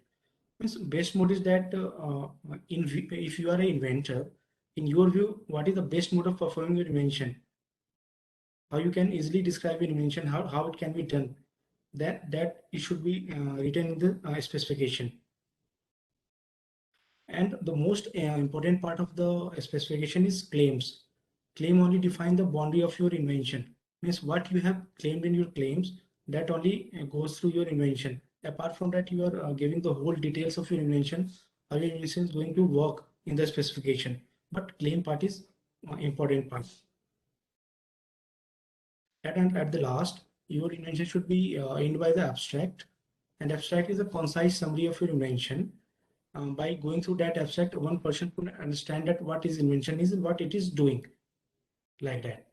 Means best mode is that if you are an inventor, in your view, what is the best mode of performing your invention? How you can easily describe your invention, how it can be done. That it should be written in the specification. And the most important part of the specification is claims. Claim only define the boundary of your invention. Means what you have claimed in your claims, that only goes through your invention. Apart from that, you are giving the whole details of your invention, how your invention is going to work in the specification. But claim part is important part. And at the last, your invention should be ended by the abstract. And abstract is a concise summary of your invention. By going through that abstract, one person could understand that what his invention is and what it is doing, like that.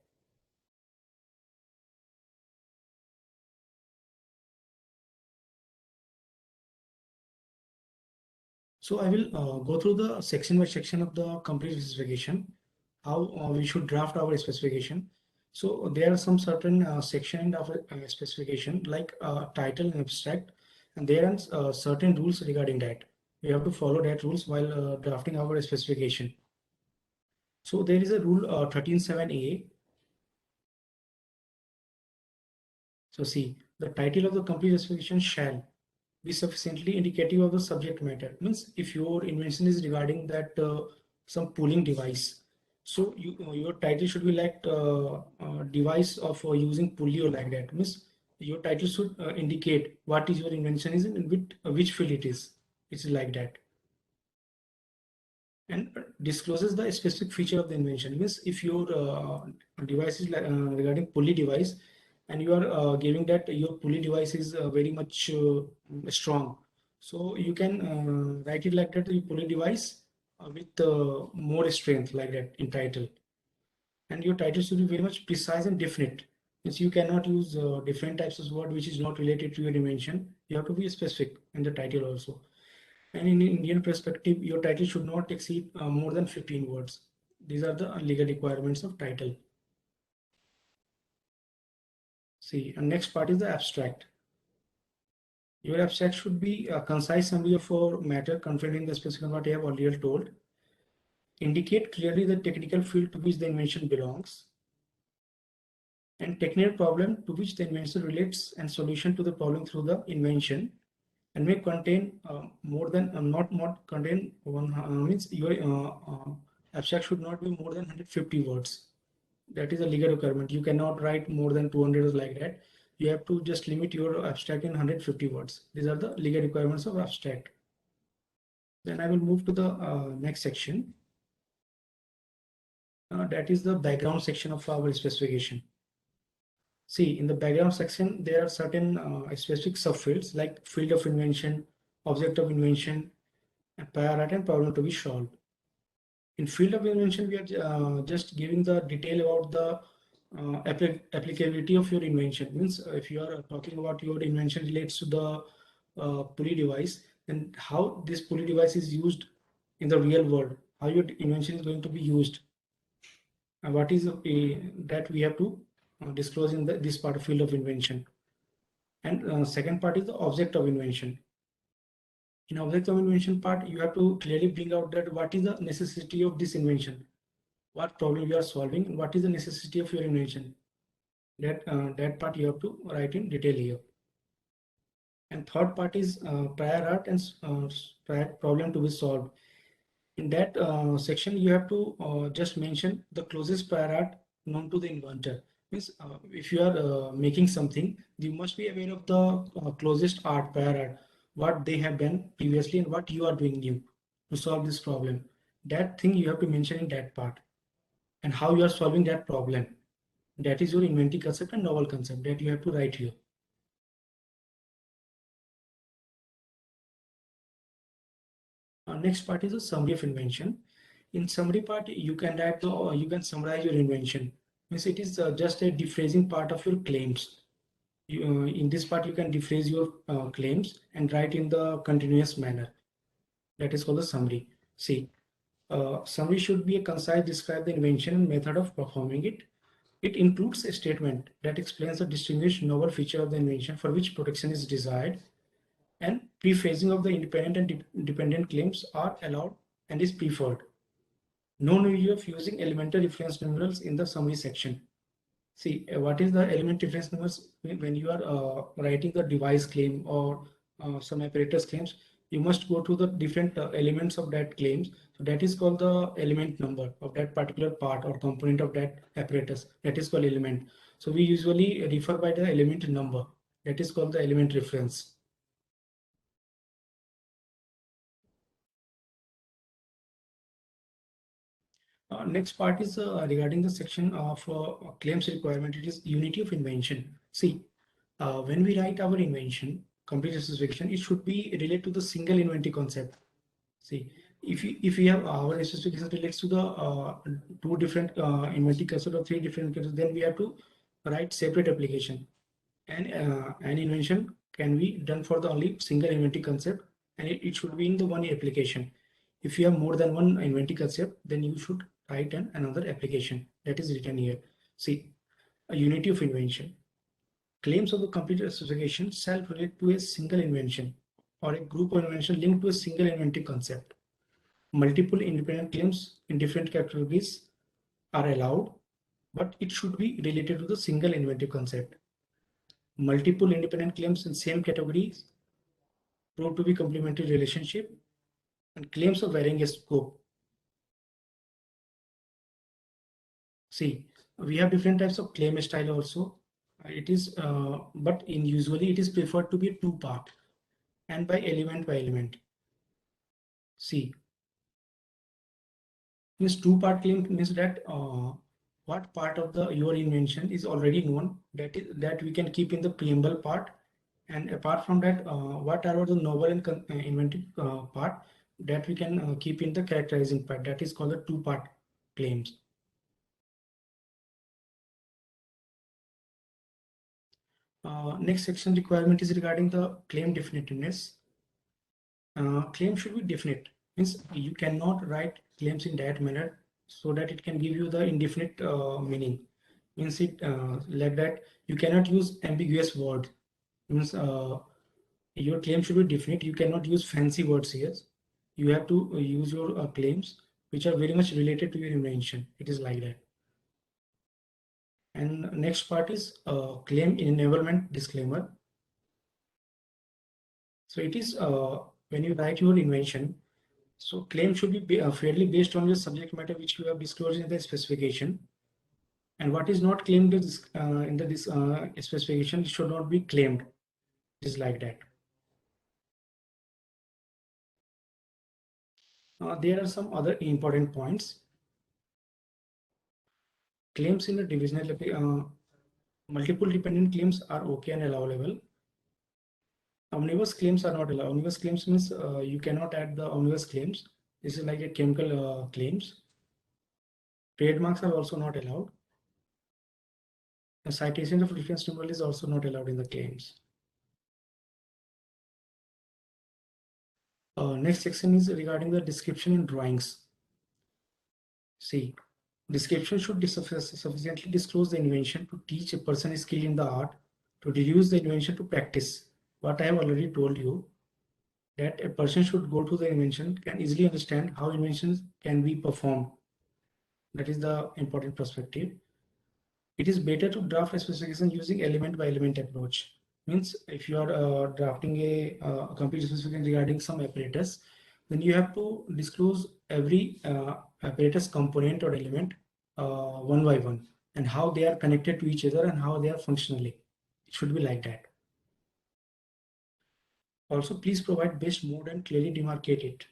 So I will go through the section by section of the complete specification, how we should draft our specification. So there are some certain section of specification like title and abstract, and there are certain rules regarding that. We have to follow that rules while drafting our specification. So there is a rule 13(7)(a). So see, the title of the complete specification shall be sufficiently indicative of the subject matter. Means if your invention is regarding that some pooling device, so your title should be like device of using pulley or like that. Means your title should indicate what is your invention is and which field it is. It's like that. And discloses the specific feature of the invention. Means if your device is regarding pulley device, and you are giving that your pulley device is very much strong, so you can write it like that, your pulley device with more strength, like that in title. And your title should be very much precise and definite. Means you cannot use different types of word which is not related to your invention. You have to be specific in the title also. And in Indian perspective, your title should not exceed more than 15 words. These are the legal requirements of title. See, and next part is the abstract. Your abstract should be a concise summary of a matter contained in the specification what I have earlier told. Indicate clearly the technical field to which the invention belongs, and technical problem to which the invention relates and solution to the problem through the invention, and may contain more than not contain one means your abstract should not be more than 150 words. That is a legal requirement. You cannot write more than 200 like that. You have to just limit your abstract in 150 words. These are the legal requirements of abstract. Then I will move to the next section. That is the background section of our specification. See, in the background section, there are certain specific subfields like field of invention, object of invention, prior art, and problem to be solved. In field of invention, we are just giving the detail about the applicability of your invention. Means if you are talking about your invention relates to the pulley device, then how this pulley device is used in the real world, how your invention is going to be used, and what is that we have to disclose in this part of field of invention. And second part is the object of invention. In object of invention part, you have to clearly bring out that what is the necessity of this invention, what problem you are solving, and what is the necessity of your invention. That part you have to write in detail here. And third part is prior art and prior problem to be solved. In that section, you have to just mention the closest prior art known to the inventor. Means if you are making something, you must be aware of the closest art, prior art, what they have done previously and what you are doing new to solve this problem. That thing you have to mention in that part, and how you are solving that problem. That is your inventive concept and novel concept that you have to write here. Next part is a summary of invention. In summary part, you can write you can summarize your invention. Means it is just a rephrasing part of your claims. In this part, you can rephrase your claims and write in the continuous manner. That is called the summary. See, summary should be a concise describe the invention and method of performing it. It includes a statement that explains the distinguished novel feature of the invention for which protection is desired, and prephrasing of the independent and dependent claims are allowed and is preferred. No need of using elemental reference numerals in the summary section. See, what is the element reference numerals? When you are writing the device claim or some apparatus claims, you must go to the different elements of that claims. So that is called the element number of that particular part or component of that apparatus. That is called element. So we usually refer by the element number. That is called the element reference. Next part is regarding the section of claims requirement. It is unity of invention. See, when we write our invention, complete specification, it should be related to the single inventive concept. See, if we have our specification relates to the two different inventive concept or three different concepts, then we have to write separate application. And an invention can be done for the only single inventive concept, and it should be in the one application. If you have more than one inventive concept, then you should write another application that is written here. See, a unity of invention. Claims of the complete specification shall relate to a single invention or a group of invention linked to a single inventive concept. Multiple independent claims in different categories are allowed, but it should be related to the single inventive concept. Multiple independent claims in same categories prove to be complementary relationship, and claims of varying scope. See, we have different types of claim style also. It is, but in usually it is preferred to be two part and by element. See, means two part claim means that what part of the your invention is already known, that we can keep in the preamble part, and apart from that, what are the novel and inventive part that we can keep in the characterizing part. That is called the two part claims. Next section requirement is regarding the claim definitiveness. Claim should be definite, means you cannot write claims in that manner so that it can give you the indefinite meaning. Means it like that you cannot use ambiguous words. Means your claim should be definite. You cannot use fancy words here. You have to use your claims which are very much related to your invention. It is like that. And next part is claim enablement disclaimer. So it is when you write your invention, so claim should be fairly based on your subject matter which you have disclosed in the specification. And what is not claimed in the specification should not be claimed. It is like that. There are some other important points. Claims in the divisional multiple dependent claims are okay and allowable. Omnibus claims are not allowed. Omnibus claims means you cannot add the omnibus claims. This is like a chemical claims. Trademarks are also not allowed. The citation of reference numeral is also not allowed in the claims. Next section is regarding the description in drawings. See, description should sufficiently disclose the invention to teach a person skilled in the art to reduce the invention to practice. What I have already told you, that a person should go to the invention, can easily understand how inventions can be performed. That is the important perspective. It is better to draft a specification using element by element approach. Means if you are drafting a complete specification regarding some apparatus, then you have to disclose every apparatus component or element one by one, and how they are connected to each other and how they are functionally. It should be like that. Also, please provide best mode and clearly demarcate it.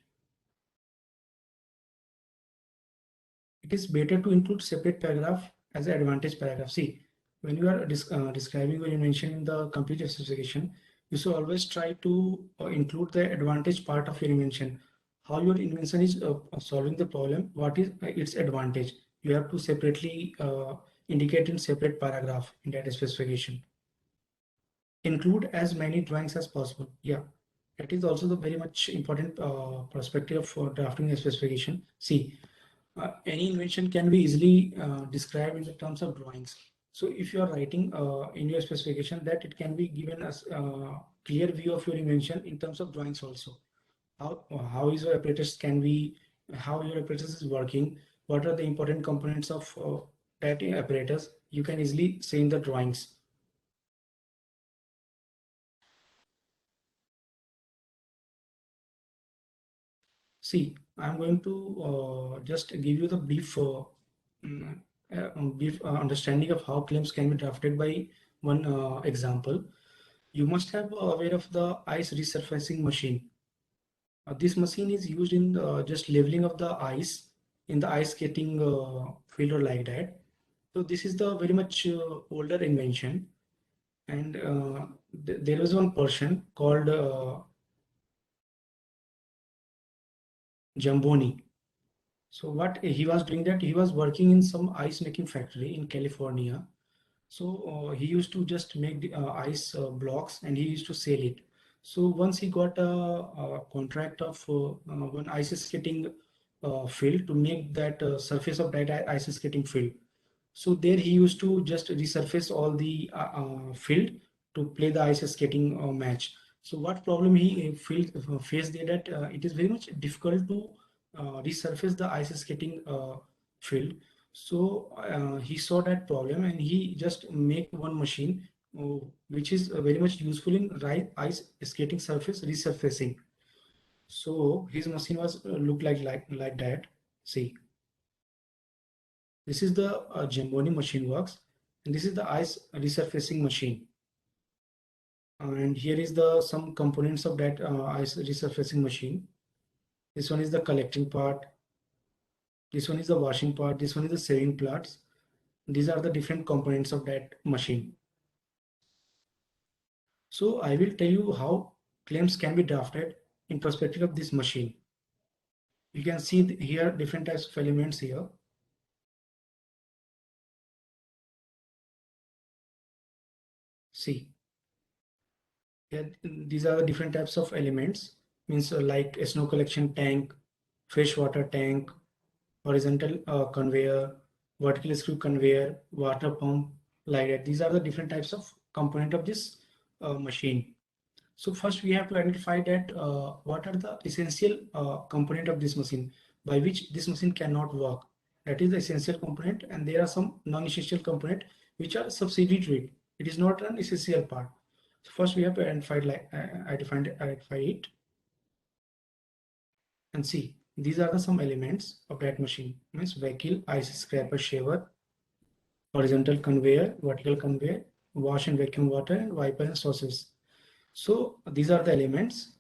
It is better to include separate paragraph as an advantage paragraph. See, when you are describing your invention in the complete specification, you should always try to include the advantage part of your invention. How your invention is solving the problem, what is its advantage. You have to separately indicate in separate paragraph in that specification. Include as many drawings as possible. Yeah, that is also the very much important perspective for drafting a specification. See, any invention can be easily described in the terms of drawings. So if you are writing in your specification, that it can be given as a clear view of your invention in terms of drawings also. How is your apparatus can be, how your apparatus is working, what are the important components of that apparatus, you can easily say in the drawings. See, I'm going to just give you the brief understanding of how claims can be drafted by one example. You must have aware of the ice resurfacing machine. This machine is used in just leveling of the ice in the ice skating field or like that. So this is the very much older invention, and there was one person called Jamboni. So what he was doing, that he was working in some ice making factory in California. So he used to just make the ice blocks and he used to sell it. So once he got a contract of one ice skating field to make that surface of that ice skating field. So there he used to just resurface all the field to play the ice skating match. So what problem he faced there, that it is very much difficult to resurface the ice skating field. So he saw that problem and he just make one machine which is very much useful in ice skating surface resurfacing. So his machine was look like that. See, this is the Jamboni machine works, and this is the ice resurfacing machine. And here is the some components of that ice resurfacing machine. This one is the collecting part. This one is the washing part. This one is the saving parts. These are the different components of that machine. So I will tell you how claims can be drafted in perspective of this machine. You can see here different types of elements here. See, here, these are the different types of elements. Means like a snow collection tank, freshwater tank, horizontal conveyor, vertical screw conveyor, water pump, like that. These are the different types of component of this machine. So first we have to identify that what are the essential component of this machine by which this machine cannot work. That is the essential component, and there are some non-essential component which are subsidiary to it. It is not an essential part. So first we have to identify it and see. These are the some elements of that machine. Means vehicle, ice scraper, shaver, horizontal conveyor, vertical conveyor, wash and vacuum water, and wiper and sources. So these are the elements.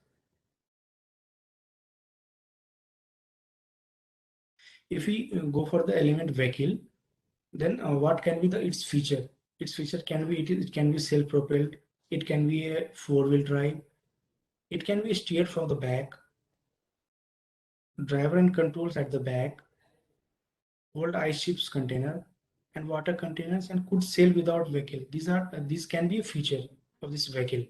If we go for the element vehicle, then what can be its feature? Its feature can be it can be self-propelled. It can be a four-wheel drive. It can be steered from the back. Driver and controls at the back. Hold ice chips container and water containers, and could sail without vehicle. These can be a feature of this vehicle.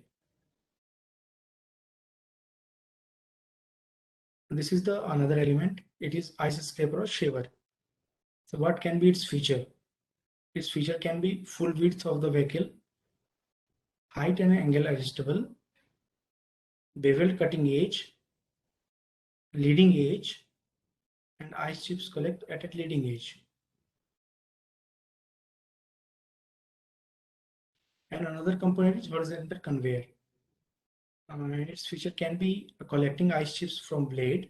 This is the another element. It is ice scraper or shaver. So what can be its feature? Its feature can be full width of the vehicle, height and angle adjustable, beveled cutting edge, leading edge, and ice chips collect at a leading edge. And another component is horizontal conveyor. Its feature can be collecting ice chips from blade,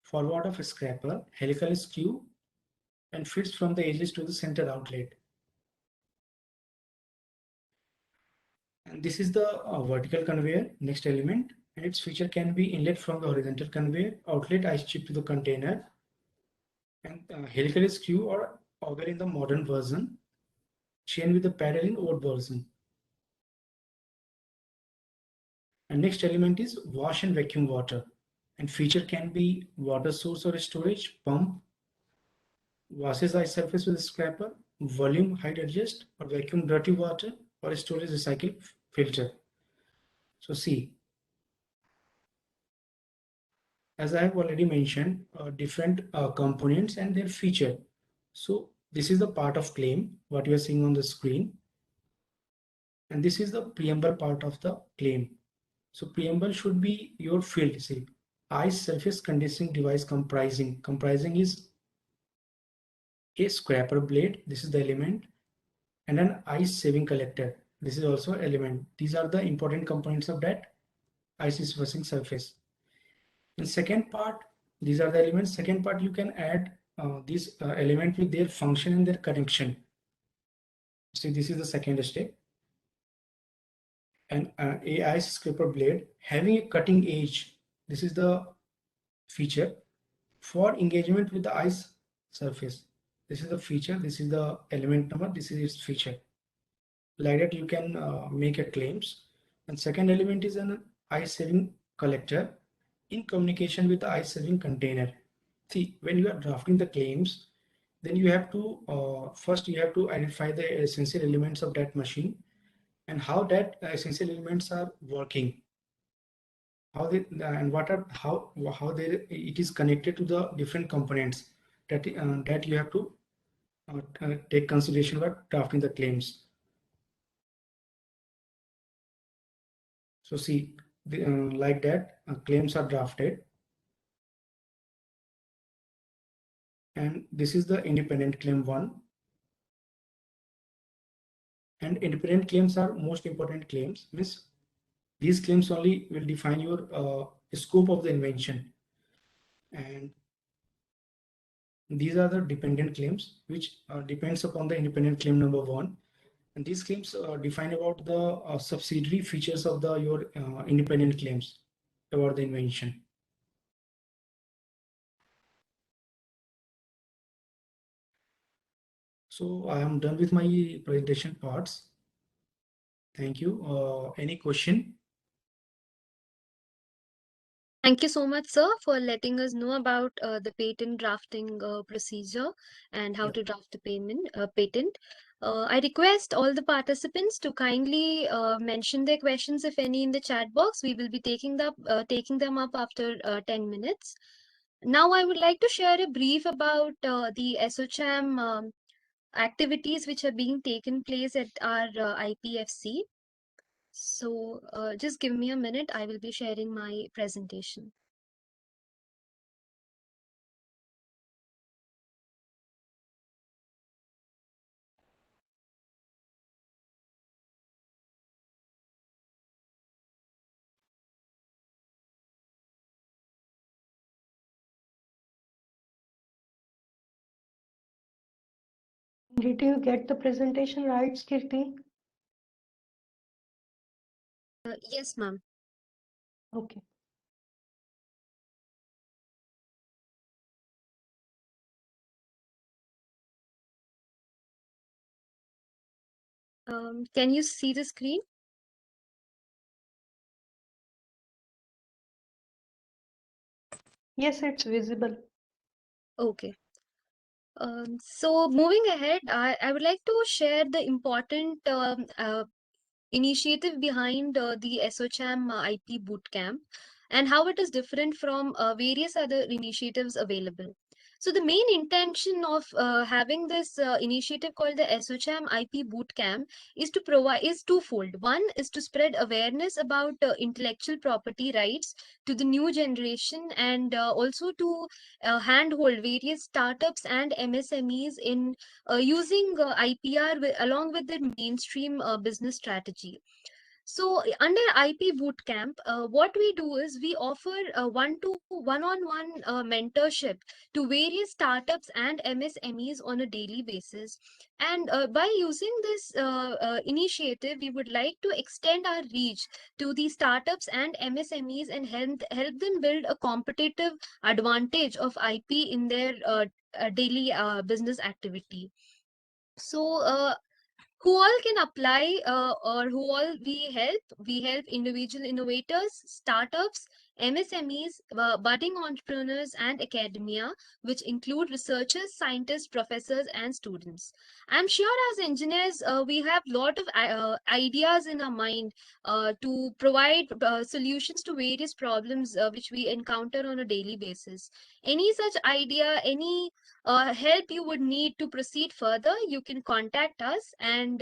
forward of a scraper, helical skew, and feeds from the edges to the center outlet. And this is the vertical conveyor, next element, and its feature can be inlet from the horizontal conveyor, outlet ice chip to the container, and helical skew or auger in the modern version, chain with the paddle in old version. And next element is wash and vacuum water, and feature can be water source or storage, pump, washes ice surface with a scraper, volume height adjust, or vacuum dirty water, or storage recycle filter. So see, as I have already mentioned, different components and their feature. So this is the part of claim, what you are seeing on the screen. And this is the preamble part of the claim. So preamble should be your field. See, ice surface conditioning device comprising. Comprising is a scraper blade. This is the element. And an ice saving collector. This is also element. These are the important components of that ice dispersing surface. In second part, these are the elements. Second part, you can add these element with their function and their connection. See, this is the second step. And a ice scraper blade having a cutting edge. This is the feature for engagement with the ice surface. This is the feature. This is the element number. This is its feature. Like that, you can make a claims. And second element is an ice saving collector in communication with the ice saving container. See, when you are drafting the claims, then you have to first you have to identify the essential elements of that machine and how that essential elements are working, how they and what are how they it is connected to the different components that you have to take consideration while drafting the claims. So see, like that, claims are drafted. And this is the independent claim 1. And independent claims are most important claims. Means these claims only will define your scope of the invention. And these are the dependent claims, which depends upon the independent claim number 1. And these claims define about the subsidiary features of the your independent claims about the invention. So I am done with my presentation parts. Thank you. Any question? Thank you so much, sir, for letting us know about the patent drafting procedure and how Yep. to draft a patent. I request all the participants to kindly mention their questions, if any, in the chat box. We will be taking them up after 10 minutes. Now, I would like to share a brief about the SOCHAM activities which are being taken place at our IPFC. So just give me a minute. I will be sharing my presentation. Did you get the presentation right, Kirti? Yes, ma'am. Okay. Can you see the screen? Yes, it's visible. Okay. So moving ahead, I would like to share the important initiative behind the SOCHAM IP Bootcamp and how it is different from various other initiatives available. So the main intention of having this initiative called the SOCHAM IP Bootcamp is to provide is twofold. One is to spread awareness about intellectual property rights to the new generation, and also to handhold various startups and MSMEs in using IPR along with their mainstream business strategy. So under IP Bootcamp, what we do is we offer one-on-one mentorship to various startups and MSMEs on a daily basis. And by using this initiative, we would like to extend our reach to the startups and MSMEs and help them build a competitive advantage of IP in their daily business activity. So who all can apply, or who all we help? We help individual innovators, startups, MSMEs, budding entrepreneurs, and academia, which include researchers, scientists, professors, and students. I'm sure as engineers, we have a lot of ideas in our mind to provide solutions to various problems which we encounter on a daily basis. Any such idea, any help you would need to proceed further, you can contact us. And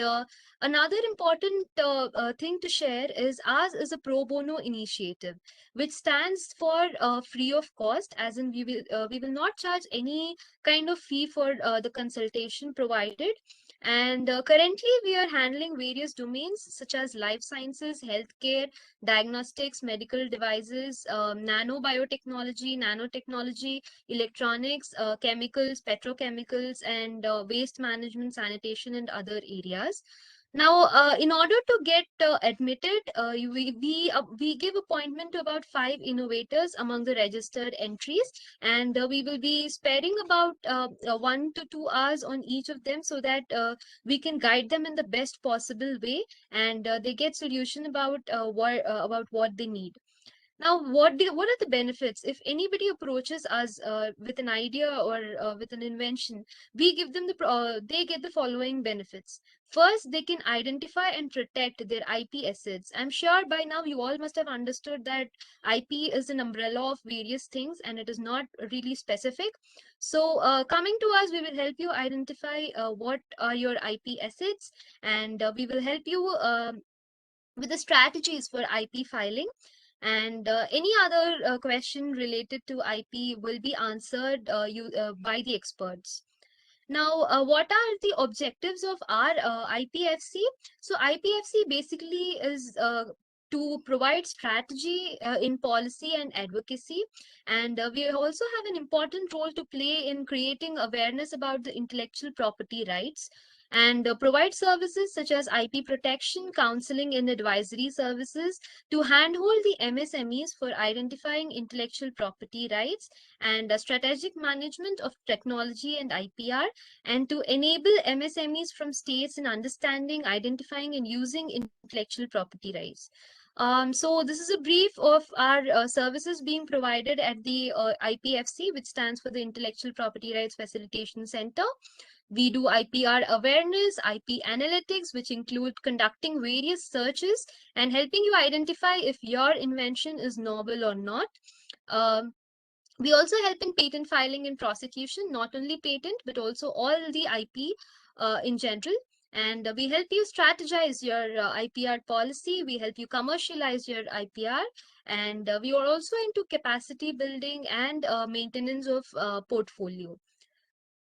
another important thing to share is ours is a pro bono initiative, which stands for free of cost, as in we will not charge any kind of fee for the consultation provided. And currently we are handling various domains such as life sciences, healthcare, diagnostics, medical devices, nanobiotechnology, nanotechnology, electronics, chemicals, petrochemicals, and waste management, sanitation, and other areas. Now, in order to get admitted, we give appointment to about 5 innovators among the registered entries, and we will be sparing about 1 to 2 hours on each of them, so that we can guide them in the best possible way, and they get solution about what they need. Now, what are the benefits? If anybody approaches us with an idea or with an invention, we give them they get the following benefits. First, they can identify and protect their IP assets. I'm sure by now you all must have understood that IP is an umbrella of various things and it is not really specific. So, coming to us, we will help you identify what are your IP assets, and we will help you with the strategies for IP filing. And any other question related to IP will be answered by the experts. Now, what are the objectives of our IPFC? So IPFC basically is to provide strategy in policy and advocacy. And we also have an important role to play in creating awareness about the intellectual property rights, and provide services such as IP protection, counseling, and advisory services to handhold the MSMEs for identifying intellectual property rights, and strategic management of technology and IPR, and to enable MSMEs from states in understanding, identifying, and using intellectual property rights. So this is a brief of our services being provided at the IPFC, which stands for the Intellectual Property Rights Facilitation Center. We do IPR awareness, IP analytics, which include conducting various searches and helping you identify if your invention is novel or not. We also help in patent filing and prosecution, not only patent, but also all the IP in general. And we help you strategize your IPR policy. We help you commercialize your IPR. And we are also into capacity building and maintenance of portfolio.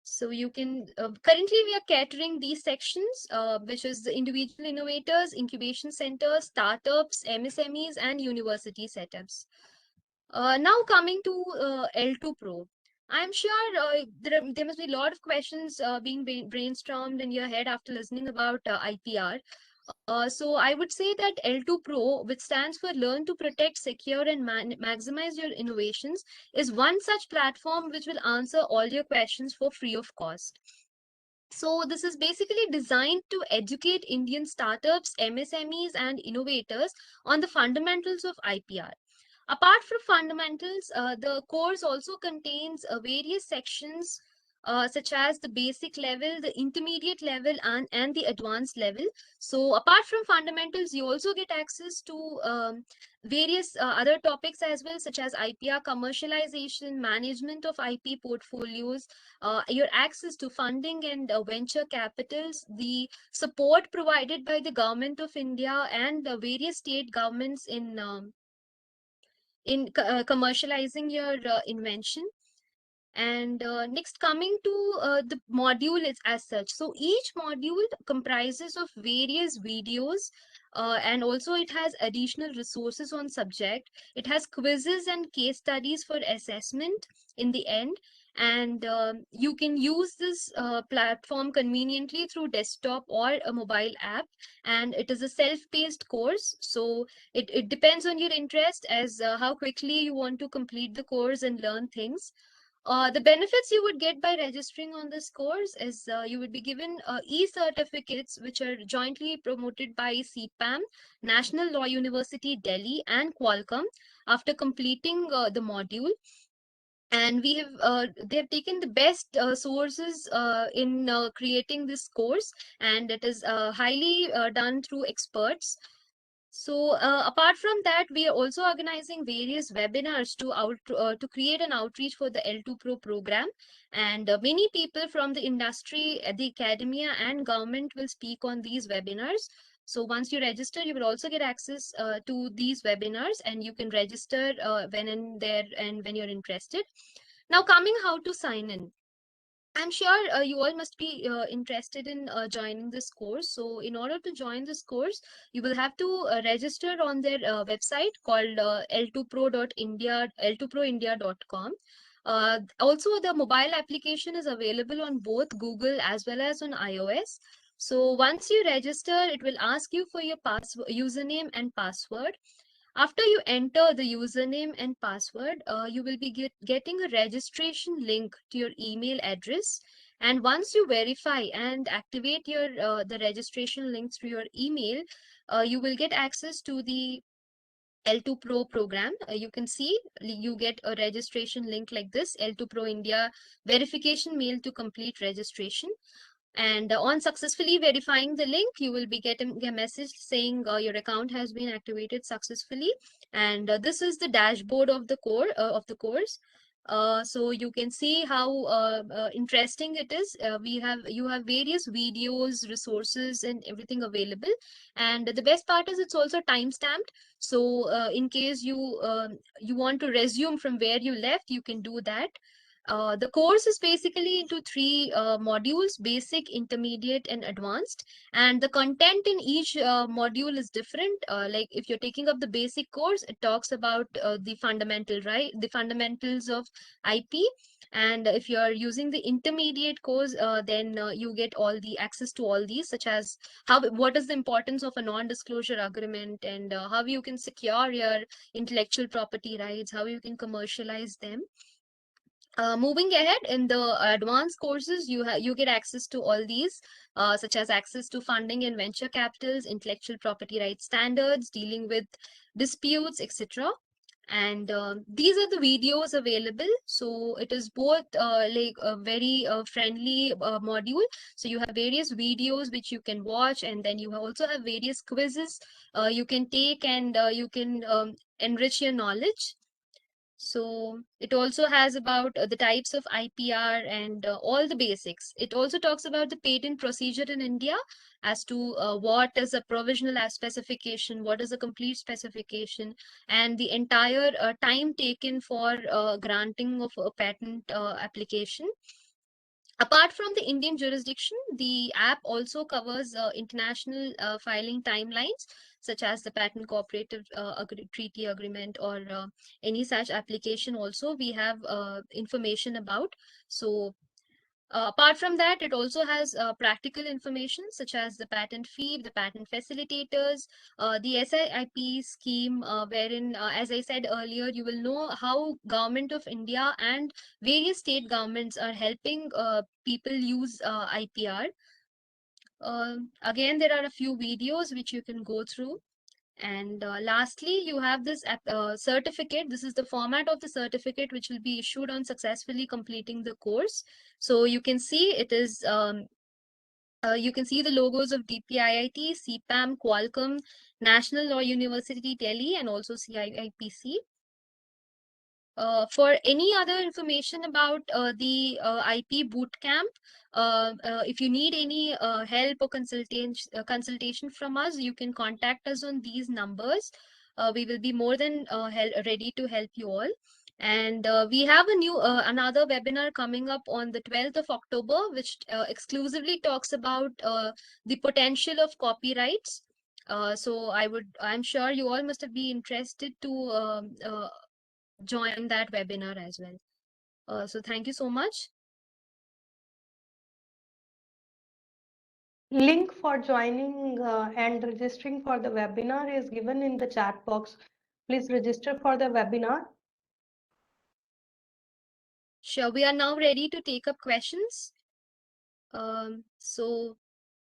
So you can, currently we are catering these sections, which is the individual innovators, incubation centers, startups, MSMEs, and university setups. Now coming to L2 Pro. I'm sure there must be a lot of questions being brainstormed in your head after listening about IPR. So I would say that L2 Pro, which stands for Learn to Protect, Secure, and Maximize Your Innovations, is one such platform which will answer all your questions for free of cost. So this is basically designed to educate Indian startups, MSMEs, and innovators on the fundamentals of IPR. Apart from fundamentals, the course also contains various sections such as the basic level, the intermediate level, and the advanced level. So apart from fundamentals, you also get access to various other topics as well, such as IPR commercialization, management of IP portfolios, your access to funding and venture capitals, the support provided by the Government of India and the various state governments in commercializing your invention. And next, coming to the module is as such. So each module comprises of various videos, and also it has additional resources on subject. It has quizzes and case studies for assessment in the end. And you can use this platform conveniently through desktop or a mobile app. And it is a self-paced course. So it depends on your interest as how quickly you want to complete the course and learn things. The benefits you would get by registering on this course is you would be given e-certificates which are jointly promoted by CPAM, National Law University Delhi, and Qualcomm after completing the module. And they have taken the best sources in creating this course, and it is highly done through experts. So apart from that, we are also organizing various webinars to create an outreach for the L2 Pro program. And many people from the industry, the academia, and government will speak on these webinars. So once you register, you will also get access to these webinars, and you can register when in there and when you're interested. Now, coming how to sign in. I'm sure you all must be interested in joining this course. So in order to join this course, you will have to register on their website called l2pro.india, l2proindia.com. Also, the mobile application is available on both Google as well as on iOS. So once you register, it will ask you for your username and password. After you enter the username and password, you will be getting a registration link to your email address. And once you verify and activate your the registration link through your email, you will get access to the L2 Pro program. You can see you get a registration link like this, L2 Pro India verification mail to complete registration. And on successfully verifying the link, you will be getting a message saying your account has been activated successfully. And this is the dashboard of the course. So you can see how interesting it is. You have various videos, resources, and everything available. And the best part is it's also time stamped. So in case you want to resume from where you left, you can do that. The course is basically into three modules: basic, intermediate, and advanced. And the content in each module is different. Like if you're taking up the basic course, it talks about the fundamentals of IP. And if you're using the intermediate course, then you get all the access to all these, such as what is the importance of a non-disclosure agreement, and how you can secure your intellectual property rights, how you can commercialize them. Moving ahead in the advanced courses, you get access to all these, such as access to funding and venture capitals, intellectual property rights standards, dealing with disputes, etc. And these are the videos available. So it is both like a very friendly module. So you have various videos which you can watch, and then you also have various quizzes you can take, and you can enrich your knowledge. So it also has about the types of IPR and all the basics. It also talks about the patent procedure in India as to what is a provisional specification, what is a complete specification, and the entire time taken for granting of a patent application. Apart from the Indian jurisdiction, the app also covers international filing timelines, such as the patent cooperative treaty agreement, or any such application also we have information about. So apart from that, it also has practical information such as the patent fee, the patent facilitators, the SIIP scheme, wherein, as I said earlier, you will know how Government of India and various state governments are helping people use IPR. Again, there are a few videos which you can go through. And lastly, you have this certificate. This is the format of the certificate which will be issued on successfully completing the course. So you can see it is you can see the logos of DPIIT, CPAM, Qualcomm, National Law University Delhi, and also CIIPC. For any other information about the IP Bootcamp, if you need any help or consultation from us, you can contact us on these numbers. We will be more than ready to help you all. And we have a new another webinar coming up on the 12th of October, which exclusively talks about the potential of copyrights. So I'm sure you all must be interested to join that webinar as well. So thank you so much. Link for joining and registering for the webinar is given in the chat box. Please register for the webinar. Sure, we are now ready to take up questions. So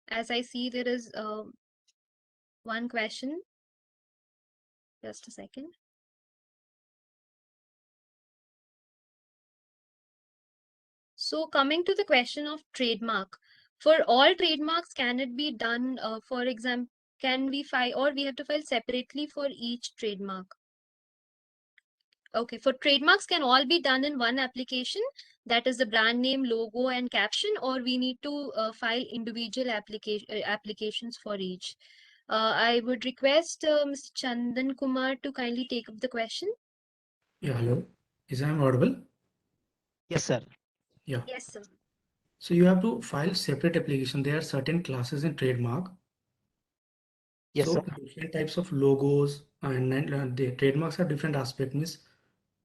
as I see, there is one question. Just a second. So coming to the question of trademark, for all trademarks, can it be done, for example, can we file, or we have to file separately for each trademark? Okay, for trademarks can all be done in one application, that is the brand name, logo, and caption, or we need to file individual applications for each. I would request Mr. Chandan Kumar to kindly take up the question. Yeah, hello. Is I audible? Yes, sir. Yeah. Yes, sir. So you have to file separate application. There are certain classes in trademark. Yes, So sir. different types of logos and the trademarks have different aspects. Means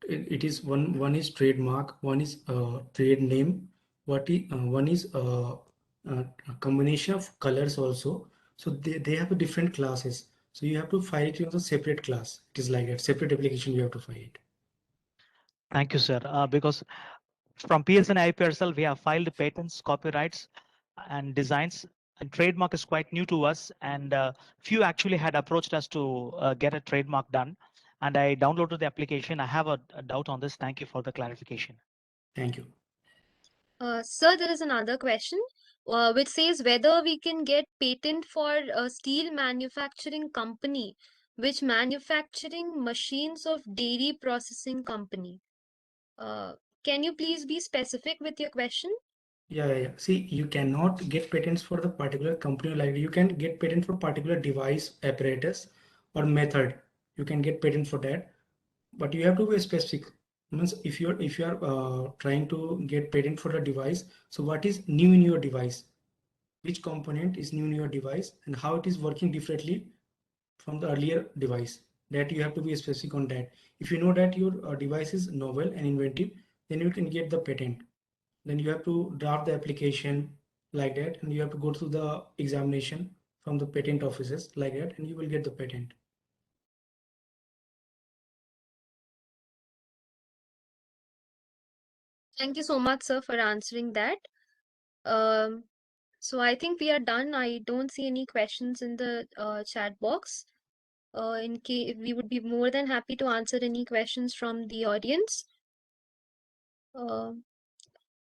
it is one is trademark, one is trade name, one is a combination of colors also. So they have a different classes. So you have to file it in a separate class. It is like a separate application you have to file it. Thank you, sir. Because from PSNI IPRSL, we have filed patents, copyrights, and designs. And trademark is quite new to us, and few actually had approached us to get a trademark done. And I downloaded the application. I have a doubt on this. Thank you for the clarification. Thank you. Sir, there is another question which says whether we can get patent for a steel manufacturing company which manufacturing machines of dairy processing company. Can you please be specific with your question? Yeah. See, you cannot get patents for the particular company. Like you can get patent for particular device, apparatus, or method. You can get patent for that, but you have to be specific. Means if you're trying to get patent for a device, so what is new in your device? Which component is new in your device, and how it is working differently from the earlier device? That you have to be specific on that. If you know that your device is novel and inventive, then you can get the patent. Then you have to draft the application like that, and you have to go through the examination from the patent offices like that, and you will get the patent. Thank you so much, sir, for answering that. So I think we are done. I don't see any questions in the chat box. In case we would be more than happy to answer any questions from the audience.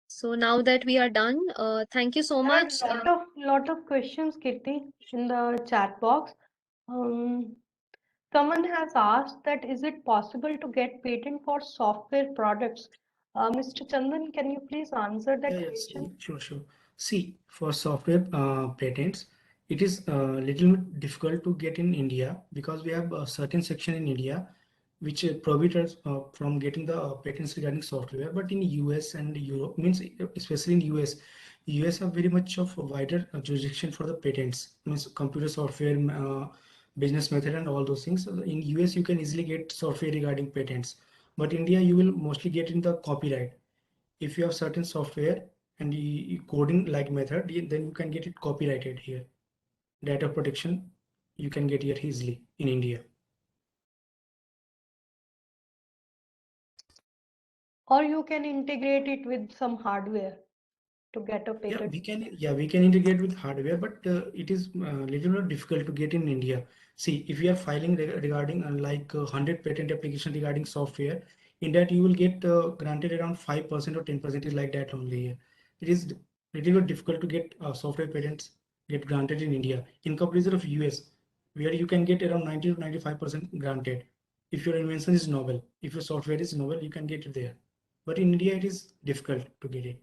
So now that we are done, thank you so much. There are lot of questions, Kirti, in the chat box. Someone has asked that is it possible to get patent for software products? Mr. Chandan, can you please answer that question? Sure. See, for software patents, it is a little bit difficult to get in India because we have a certain section in India which prohibits us from getting the patents regarding software. But in US and Europe, means especially in US have very much of a wider jurisdiction for the patents, means computer software, business method, and all those things. So in US, you can easily get software regarding patents, but India, you will mostly get in the copyright. If you have certain software and coding like method, then you can get it copyrighted here. Data protection, you can get here easily in India. Or you can integrate it with some hardware. to get a Yeah, patent? we can integrate with hardware, but it is little bit difficult to get in India. See, if you are filing regarding like 100 patent application regarding software, in that you will get granted around 5% or 10% is like that only. It is little bit difficult to get software patents get granted in India in comparison of US, where you can get around 90 to 95% granted. If your invention is novel, if your software is novel, you can get it there. But in India, it is difficult to get it.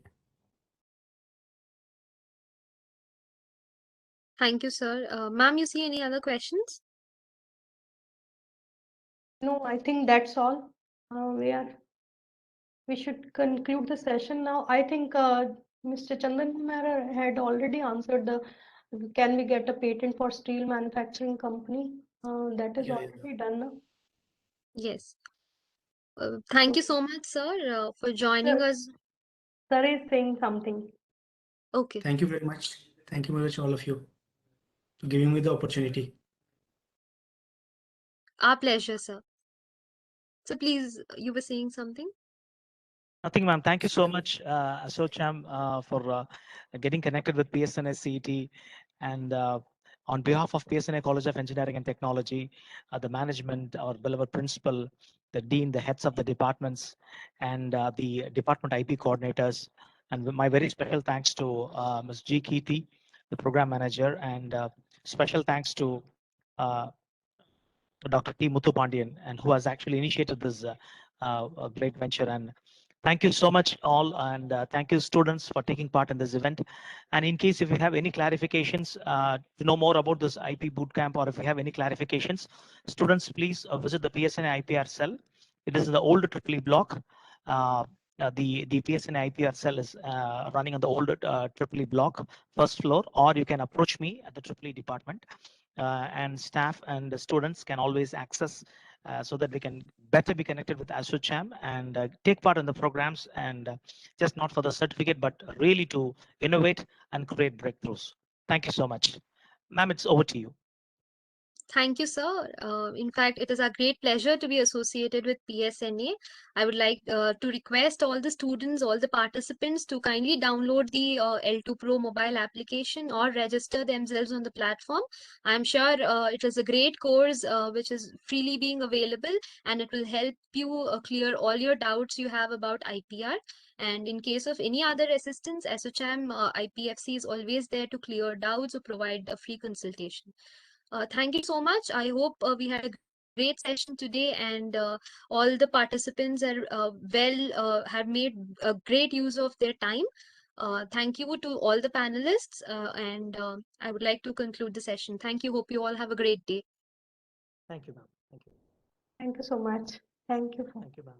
Thank you, sir. Ma'am, you see any other questions? No, I think that's all. We should conclude the session now. I think Mr. Chandan Kumar had already answered the can we get a patent for steel manufacturing company? That is Yeah, already done now. Yes. Thank you so much, sir, for joining us. Sir is saying something. Okay. Thank you very much. Thank you very much, all of you, for giving me the opportunity. Our pleasure, sir. So please, you were saying something? Nothing, ma'am. Thank you so much, Asocham, for getting connected with PSNA CET. And on behalf of PSNA College of Engineering and Technology, the management, our beloved principal, the dean, the heads of the departments, and the department IP coordinators, and my very special thanks to Ms. G. Keeti, the program manager, and special thanks to Dr. T. Muthupandian, and who has actually initiated this great venture. And thank you so much all, and thank you students for taking part in this event. And in case if you have any clarifications to know more about this IP bootcamp, or if you have any clarifications, students, please visit the PSNA IPR cell. It is in the old Tripoli block. The PSNA IPR cell is running on the old Tripoli block, first floor, or you can approach me at the Tripoli department. And staff and the students can always access so that they can better be connected with Asocham and take part in the programs, and just not for the certificate, but really to innovate and create breakthroughs. Thank you so much. Ma'am, it's over to you. Thank you, sir. In fact, it is a great pleasure to be associated with PSNA. I would like to request all the students, all the participants to kindly download the L2 Pro mobile application or register themselves on the platform. I'm sure it is a great course which is freely being available, and it will help you clear all your doubts you have about IPR. And in case of any other assistance, Asocham IPFC is always there to clear doubts or provide a free consultation. Thank you so much. I hope we had a great session today, and all the participants are have made a great use of their time. Thank you to all the panelists, and I would like to conclude the session. Thank you. Hope you all have a great day. Thank you, ma'am. Thank you. Thank you so much. Thank you. Thank you, ma'am.